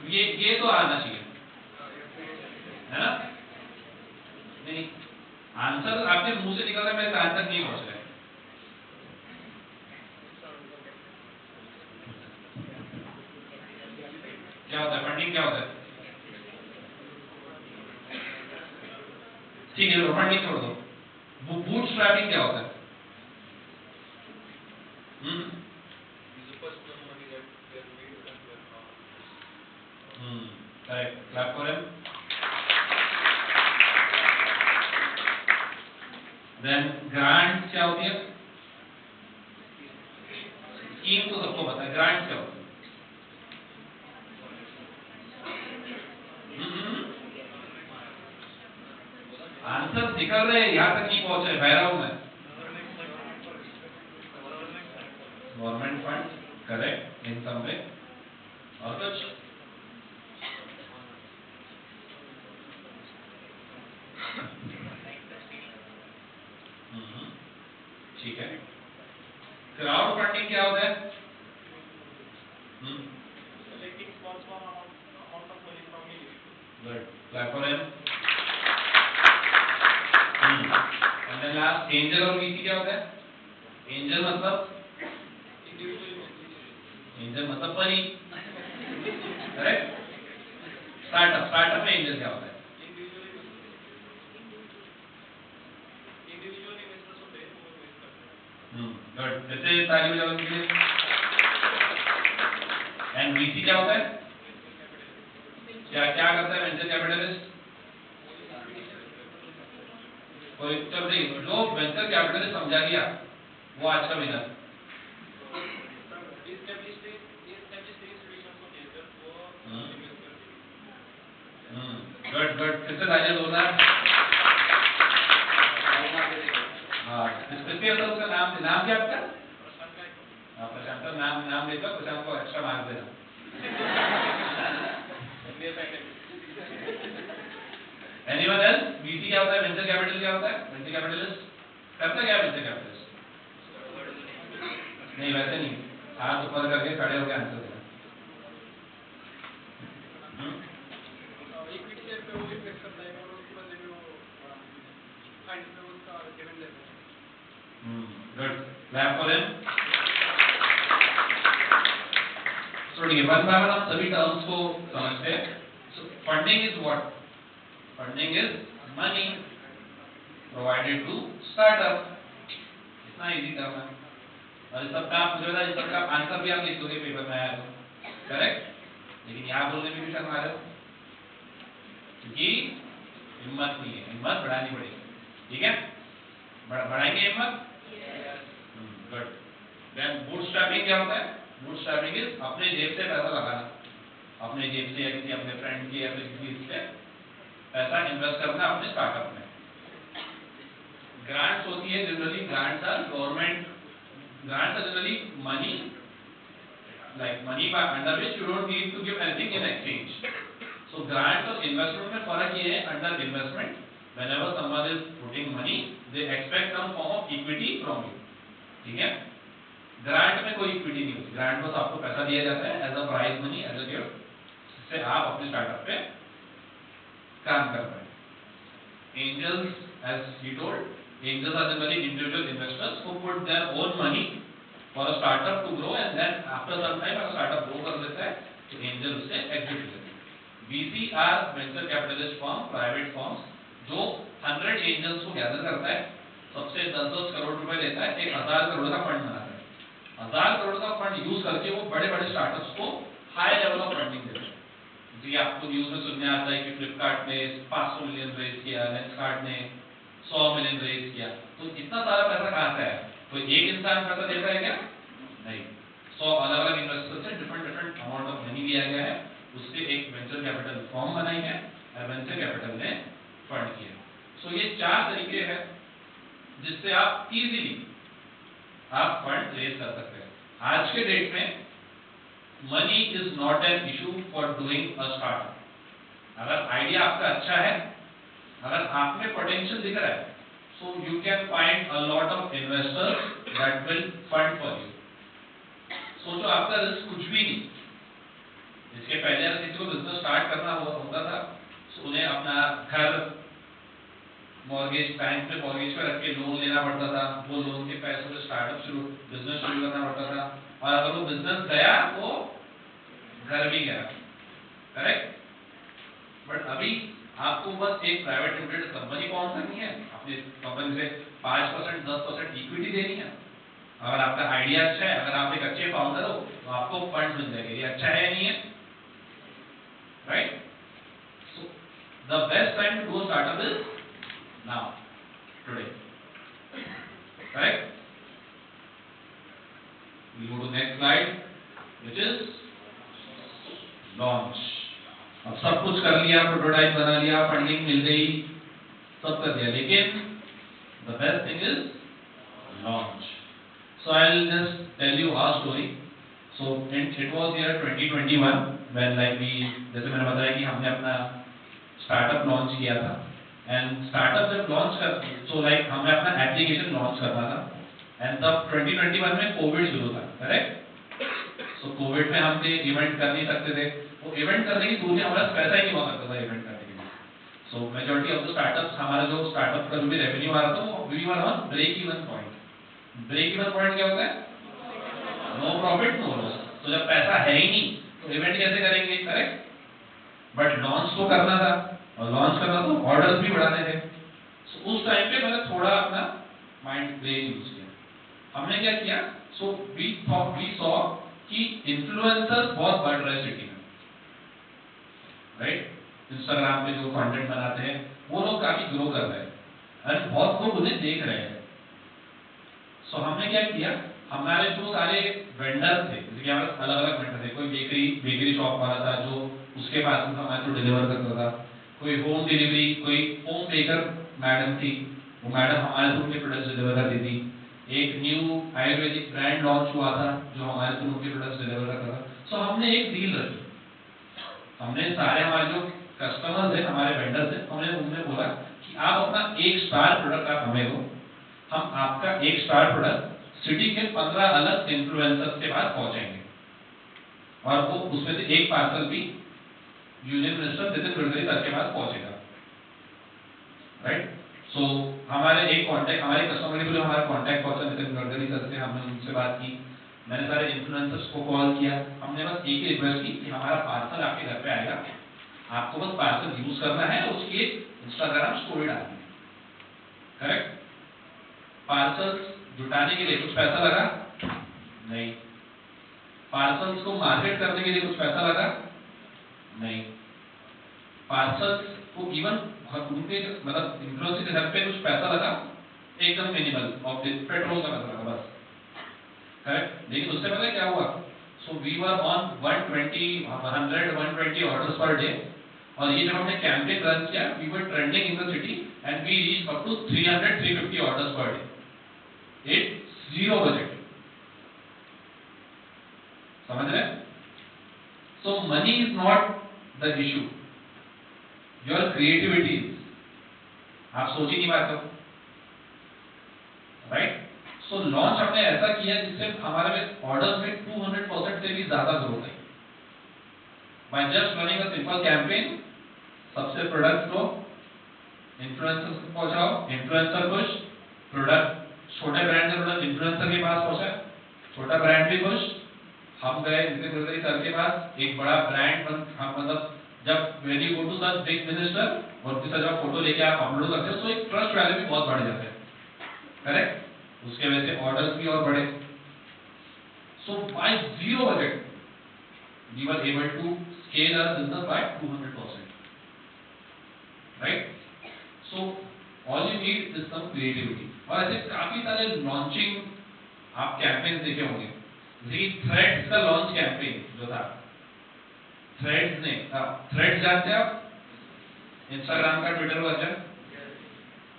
ये तो आना चाहिए, है ना? नहीं, आंसर आपके मुंह से निकल रहा है, मेरे कान तक नहीं पहुंच रहा है। क्या होता है फंडिंग? क्या होता है? ठीक है, फंडिंग छोड़ दो। बूटस्ट्रैपिंग क्या होता है? Is the personal money that they are made and they are not. Correct, clap for him. Then grant क्या होती है? स्कीम तो सबको पता है, ग्रांट क्या होती है? आंसर निकल रहे हैं, यहां तक नहीं पहुंच रहे, बह रहा हूं मैं। गवर्नमेंट फंड, करेक्ट, इन सम वे। और कुछ? ठीक है। क्राउड फंडिंग क्या होता है? Collecting small amount of money from individuals. Good, clap for him. And then last angel और वीसी क्या होता है? एंजल मतलब परी, करेक्ट। स्टार्टअप में एंजल क्या होता है? इंडिविजुअल इन्वेस्टर्स होते हैं वो इन्वेस्ट करते हैं। गुड, जैसे ताली बजाओ के लिए। एंड वीसी क्या होता है? क्या करता है वेंचर कैपिटलिस्ट? कोई चल रही, जो वेंचर कैपिटलिस्ट समझा दिया वो आज का विनर। गुड, किससे तालियां बोलना है? हाँ, इसके अंदर उसका नाम क्या आपका? प्रशांत का नाम लेकर प्रशांत को एक्स्ट्रा मार्क देना। Anyone else? वीसी क्या होता है? वेंचर कैपिटल क्या होता है? वेंचर कैपिटलिस्ट करता क्या है? वेंचर कैपिटलिस्ट नहीं, वैसे नहीं, हाथ ऊपर करके खड़े होकर आंसर देना। इक्विटी शेयर पे वो इन्वेस्ट करता है और उसके बदले में वो फंड पे उसका डिविडेंड लेता है। Good, clap for him. सुनिए, वन बाय वन हम सभी टर्म्स को समझते हैं। Funding is what? Funding is money provided to startup. इतना इजी टर्म है, और इस सबका आप मुझे बता, इस सबका आंसर भी आप लिख दोगे पेपर में आया तो, करेक्ट। लेकिन यहाँ बोलने में भी शर्म आ रहे हो क्योंकि हिम्मत नहीं है, हिम्मत बढ़ानी पड़ेगी, ठीक है। बढ़ाएंगे हिम्मत? गुड। देन बूटस्ट्रैपिंग क्या होता है? बूटस्ट्रैपिंग इज अपने जेब से पैसा लगाना, अपने जेब से या किसी अपने फ्रेंड की या किसी से पैसा इन्वेस्ट करना अपने स्टार्टअप में। ग्रांट्स होती है generally, grants are government, grants are generally money, like money by under which you don't need to give anything in exchange. So grant और investment में फर्क ये है, under investment whenever someone is putting money they expect some form of equity from you, ठीक है। Grant में कोई equity नहीं होती, ग्रांट बस आपको पैसा दिया जाता है as a prize money, as a gift, जिससे आप अपने स्टार्टअप पे काम कर पाए। Angels, as he told, angels are generally individual investors who put their own money for a startup to grow, and then after some time अगर startup grow कर लेता है तो angel उससे exit हो जाते हैं। VC are venture capitalist firm, private firms जो 100 angels को gather करता है, सबसे 10-10 करोड़ रुपए लेता है, 1000 करोड़ का फंड बनाता है। 1000 करोड़ का फंड यूज करके वो बड़े-बड़े स्टार्टअप्स को हाई लेवल ऑफ फंडिंग देते हैं। जी, आपको न्यूज में सुनने आता है कि फ्लिपकार्ट ने 500 मिलियन रेज किया, लेंसकार्ट ने 100 मिलियन रेज किया, तो इतना सारा पैसा कहाँ से आया? कोई एक इंसान पैसा देता है क्या? नहीं, 100 अलग अलग इन्वेस्टर्स से डिफरेंट अमाउंट ऑफ मनी दिया गया है, उससे एक वेंचर कैपिटल फर्म बनाई है, वेंचर कैपिटल ने फंड किया। सो ये 4 तरीके हैं जिससे आप इजीली आप फंड रेज कर सकते हैं। आज के डेट में money is not an issue for doing a startup. अगर आइडिया आपका अच्छा है, अगर आप में पोटेंशियल दिख रहा है, so you can find a lot of investors that will fund for you. सोचो आपका रिस्क कुछ भी नहीं। इसके पहले अगर किसी को बिजनेस स्टार्ट करना होता था, तो उन्हें अपना घर मॉर्गेज बैंक में मॉर्गेज पे रख के लोन लेना पड़ता था, वो लोन के पैसों से बिजनेस शुरू करना पड़ता था, और अगर वो बिजनेस गया तो घर भी गया, करेक्ट। बट अभी आपको बस एक प्राइवेट लिमिटेड कंपनी फॉर्म करनी है, अपनी कंपनी से 5% 10% इक्विटी देनी है। अगर आपका आइडिया अच्छा है, अगर आप एक अच्छे फाउंडर हो, तो आपको फंड मिल जाएंगे। ये अच्छा है या नहीं है, right? So the best time to do startup is now, today, correct? We go to next slide, which is launch. अब सब कुछ कर लिया, प्रोटोटाइप बना लिया, फंडिंग मिल गई, सब कर दिया, लेकिन the best thing is launch. So I'll just tell you our story. So it was year 2021 when जैसे मैंने बताया कि हमने अपना स्टार्टअप लॉन्च किया था। एंड स्टार्टअप जब लॉन्च कर हमें अपना एप्लीकेशन लॉन्च करना था, एंड तब 2021 में कोविड शुरू था, करेक्ट? सो कोविड में हम इवेंट कर नहीं सकते थे। वो इवेंट करने की दूर हमारा पैसा ही नहीं हुआ करता था इवेंट करने के लिए। सो मेजॉरिटी ऑफ द स्टार्टअप्स, हमारा जो स्टार्टअप का जो भी रेवेन्यू आ रहा था, वो we were on break even point. Break even point क्या होता है? No profit no loss. तो जब पैसा है ही नहीं तो इवेंट कैसे करेंगे, करेक्ट? बट लॉन्च तो करना था, और लॉन्च करना तो ऑर्डर्स भी बढ़ाने थे। सो उस टाइम पे मैंने थोड़ा अपना माइंड ब्रेन यूज किया। हमने क्या किया? सो वी सॉ कि इन्फ्लुएंसर्स बहुत बढ़ रहे सिटी में, राइट? इंस्टाग्राम पे जो कंटेंट बनाते हैं वो लोग काफी ग्रो कर रहे हैं, और बहुत लोग उन्हें देख रहे हैं। सो हमने क्या किया, हमारे जो सारे वेंडर थे, जैसे कि हमारे अलग अलग वेंडर थे, कोई बेकरी शॉप वाला था जो उसके पास में हमारे को डिलीवर करता था, कोई होम डिलीवरी, कोई होम बेकर मैडम थी, वो मैडम हमारे थ्रू के प्रोडक्ट्स डिलीवर करती थी। एक न्यू आयुर्वेदिक ब्रांड लॉन्च हुआ था जो हमारे थ्रू के प्रोडक्ट्स डिलीवर करता था। सो हमने एक डील रखी, हमने सारे हमारे जो कस्टमर्स हैं, हमारे वेंडर्स हैं, हमने उन्हें बोला कि आप अपना एक स्टार प्रोडक्ट आप हमें दो, हम आपका एक स्टार प्रोडक्ट सिटी के 15 अलग इन्फ्लुएंसर्स के पास पहुंचाएंगे, और वो उसमें से एक पार्सल भी union minister Nitin Gadkari sir के पास पहुंचेगा, राइट? सो हमारे कस्टमर के लिए हमारा कांटेक्ट पहुंचा नितिन गडकरी सर से, हमने उनसे बात की, मैंने सारे इन्फ्लुएंसर्स को कॉल किया, हमने बस एक ही रिक्वेस्ट की कि हमारा पार्सल आपके घर पे आएगा, आपको बस पार्सल यूज करना है, उसकी इंस्टाग्राम स्टोरी डालनी है, करेक्ट? पार्सल्स जुटाने के लिए कुछ पैसा लगा? नहीं। पार्सल्स को मार्केट करने के लिए कुछ पैसा लगा? नहीं। पार्सल्स को इवन उनके इन्फ्लुएंसर के घर पे कुछ पैसा लगा? एकदम मिनिमल, और पेट्रोल का पैसा लगा बस, करेक्ट? लेकिन उससे पता है क्या हुआ? So we were on 120 orders per day, और ये जब हमने कैंपेन रन किया, we were trending in the city and we reach up to 300-350 orders per day, it zero budget. समझ रहे? So money is not the issue, your creativity is. आप सोच ही नहीं पाते हो, राइट? सो लॉन्च हमने ऐसा किया जिससे हमारे में ऑर्डर्स में 200% से भी ज्यादा growth I. By just running a simple campaign, सबसे प्रोडक्ट को इन्फ्लुएंसर को पहुंचाओ, इन्फ्लुएंसर खुश, प्रोडक्ट छोटे ब्रांड का प्रोडक्ट इन्फ्लुएंसर के पास पहुंचा, छोटा ब्रांड भी खुश। हम गए नितिन गडकरी सर के पास, एक बड़ा ब्रांड जब when you go to such big minister और उसके साथ जब फोटो लेके आप अपलोड करते हो, तो एक ट्रस्ट वैल्यू भी बहुत बढ़ जाता है, करेक्ट? उसके वजह से ऑर्डर्स भी और बढ़े। So by zero budget we were able to scale our business by 200%, right? So all you need is some creativity. और ऐसे काफी सारे लॉन्चिंग आप कैंपेन देखे होंगे, जैसे कि थ्रेड्स का लॉन्च कैंपेन जो था, थ्रेड्स जानते हैं आप? इंस्टाग्राम का ट्विटर वर्जन,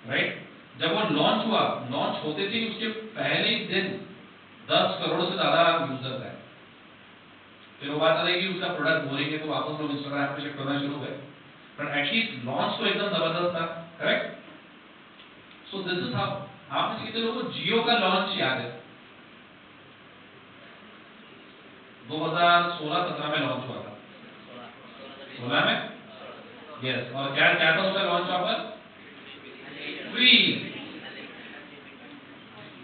राइट? जब वो लॉन्च हुआ, लॉन्च होते थे उसके पहले ही दिन 10 करोड़ से ज्यादा यूजर्स है। फिर वो बात आ रही कि उसका प्रोडक्ट बोलेंगे तो वापस लोग इंस्टाग्राम पे शिफ्ट करना शुरू हुए, बट एटलीस्ट लॉन्च तो एकदम जबरदस्त था, correct? So this is how. आप में से कितने लोगों को जियो का लॉन्च याद है? 2016-17 में लॉन्च हुआ था। 16 में? यस। और क्या क्या था उसका launch offer? Free,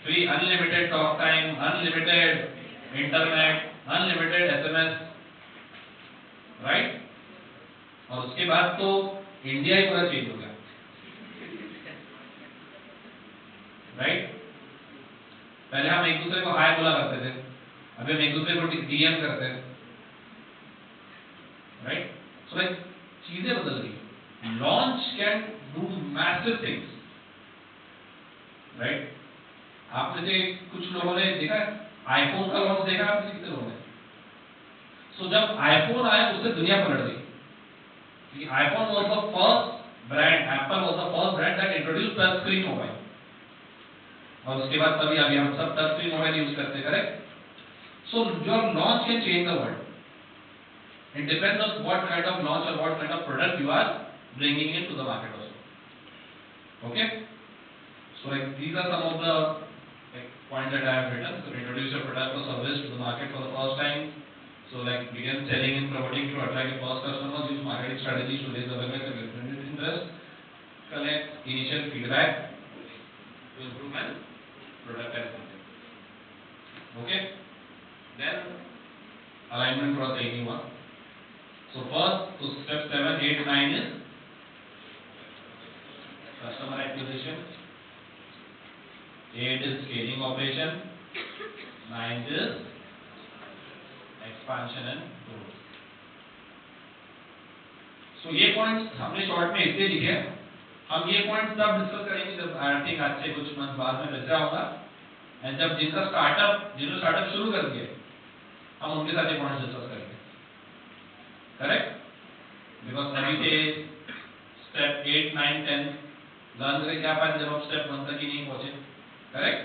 free unlimited talk time, unlimited internet, unlimited SMS, right? और उसके बाद तो इंडिया ही पूरा चेंज हो गया, राइट? पहले हम एक दूसरे को हाय बोला करते थे, अभी हम एक दूसरे को डीएम करते हैं, राइट? सो लाइक चीजें बदल गई। Launch can do massive things, right? आप में से कुछ लोगों ने देखा आईफोन का लॉन्च, देखा आपने कितने लोगों ने? सो जब आईफोन आया उससे दुनिया पलट गई। iPhone was the first brand, Apple was the first brand that introduced touch screen mobile, और उसके बाद तभी अभी हम सब टच स्क्रीन मोबाइल यूज करते हैं, correct? So your launch can change the world. It depends on what kind of launch or what kind of product you are bringing into the market also. Okay? So like these are some of the points that I have written. So introduce your product or service to the market for the first time. So like begin selling and promoting to attract your first customers. Use marketing strategies to raise awareness and generate interest. Collect initial feedback to improve and product and something. Okay? Then alignment for the anyone. So first, so step 7, 8, 9 is customer acquisition. 8 is scaling operation. 9 is expansion and growth. So ये points हमने short में इसलिए लिखे हैं, हम ये points तब discuss करेंगे जब आई थिंक आज से कुछ मंथ बाद में वैसे आऊंगा, एंड जब जिनका जिन्होंने स्टार्टअप शुरू कर दिए हम उनके साथ ये पॉइंट्स डिस्कस करेंगे, करेक्ट? बिकॉज अभी से स्टेप 8, 9, 10 लर्न करें क्या फायदा जब हम स्टेप 1 तक ही नहीं पहुंचे, करेक्ट?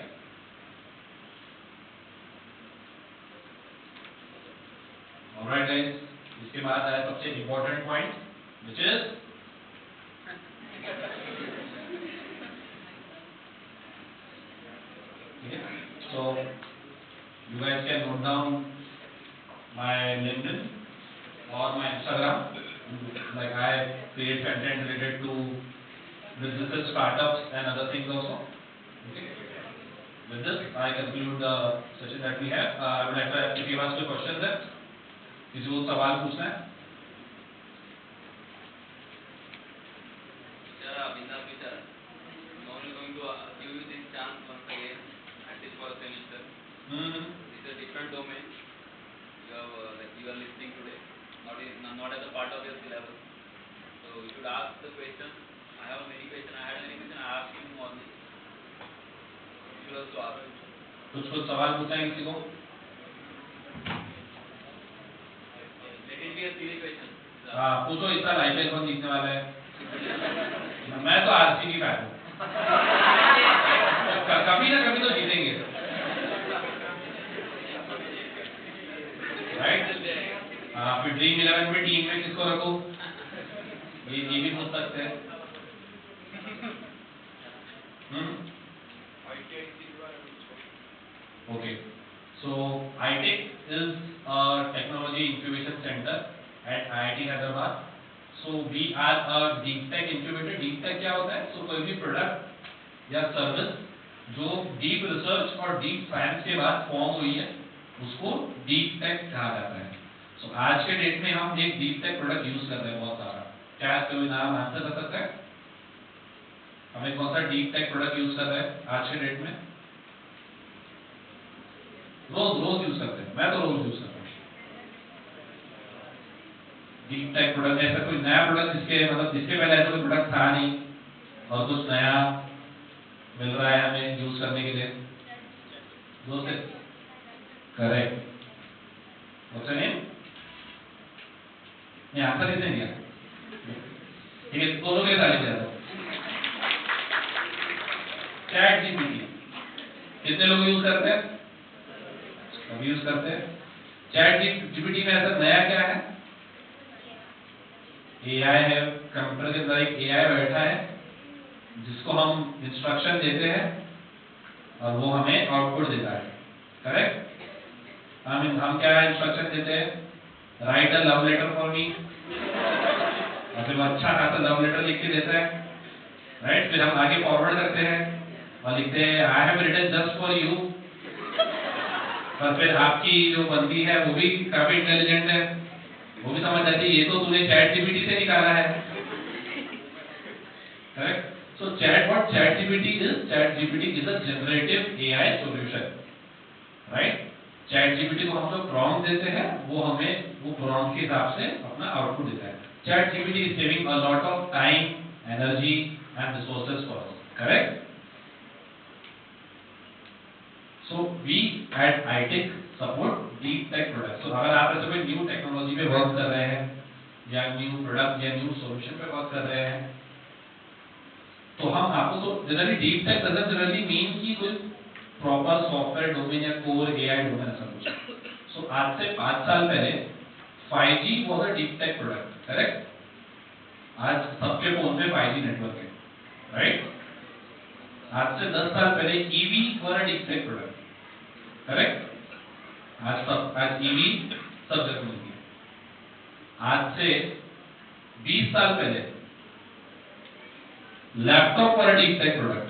ऑलराइट गाइस, इसके बाद आया सबसे important point which is so you guys can note down my LinkedIn or my Instagram. Like I create content related to businesses, startups, and other things also. Okay. With this, I conclude the session that we have. I would like to ask if you ask a question there. किसी को सवाल पूछना है? Sir, Abhinav sir, I'm only going to give you this chance once again, at least for a semester. It's a different domain. You have like you are listening today, not as a part of your syllabus. So you should ask the question. I have many questions. I had many questions. I asked him only. You should also ask. कुछ सवाल पूछना है किसी को? Let it be a silly question. हाँ पूछो, इस साल आईपीएल कौन जीतने वाला है? मैं तो आरसीबी फैन हूँ। कभी ना कभी तो जीतेंगे, राइट? फिर ड्रीम 11 में टीम में किसको रखो? ये भी पूछ सकते हैं। Okay, so iTech is a technology incubation center at IIT Hyderabad. So we are a deep tech incubator. Deep tech क्या होता है? So कोई भी प्रोडक्ट या सर्विस जो डीप रिसर्च और डीप साइंस के बाद फॉर्म हुई है उसको डीप टेक कहा जाता है। So आज के डेट में हम एक डीप टेक प्रोडक्ट यूज कर रहे हैं बहुत सारा। क्या कोई नाम आंसर कर सकता है? हमें कौन सा डीप टेक प्रोडक्ट यूज कर रहे हैं आज के डेट में? रोज यूज करते हैं, मैं तो रोज यूज करता हूँ डीप टेक प्रोडक्ट। ऐसा कोई नया प्रोडक्ट जिसके पहले ऐसा कोई प्रोडक्ट था नहीं और कुछ नया मिल रहा है हमें यूज करने के लिए, करेक्ट? What's your name? नहीं आंसर इसने दिया। ठीक है, दोनों के ताली बजा दो। चैट जीपीटी कितने लोग यूज करते हैं? सभी यूज करते हैं। चैट जीपीटी में ऐसा नया क्या है? एआई है, कंप्यूटर के अंदर एक एआई बैठा है जिसको हम इंस्ट्रक्शन देते हैं और वो हमें आउटपुट देता है, करेक्ट? हम क्या इंस्ट्रक्शन देते हैं? Write a love letter for me, और फिर वो अच्छा खासा लव लेटर लिख के देता है, राइट? फिर हम आगे फॉरवर्ड करते हैं और लिखते हैं I have written just for you, और फिर आपकी जो बंदी है वो भी काफी इंटेलिजेंट है, वो भी समझ जाती है ये तो तूने चैट जीपीटी से निकाला है, correct? So ChatGPT is a generative AI solution, right? ChatGPT को हम जो prompt देते हैं वो हमें वो prompt के हिसाब से अपना आउटपुट देता है। ChatGPT is saving a lot of time, energy and resources for us, correct? So we at iTech support deep tech products. So अगर आप ऐसे कोई न्यू टेक्नोलॉजी पे वर्क कर रहे हैं या न्यू प्रोडक्ट या न्यू सॉल्यूशन पे वर्क कर रहे हैं तो हम आपको तो generally deep tech doesn't generally mean कि कोई प्रॉपर सॉफ्टवेयर डोमेन या कोर एआई डोमेन ऐसा कुछ। सो आज से 5 साल पहले 5G was a deep tech product, correct? आज सबके फोन में 5G नेटवर्क है, राइट? आज से 10 साल पहले EV was a deep tech product, correct? आज ईवी सब जगह मिल गया। आज से 20 साल पहले लैपटॉप वाला डीप टेक प्रोडक्ट,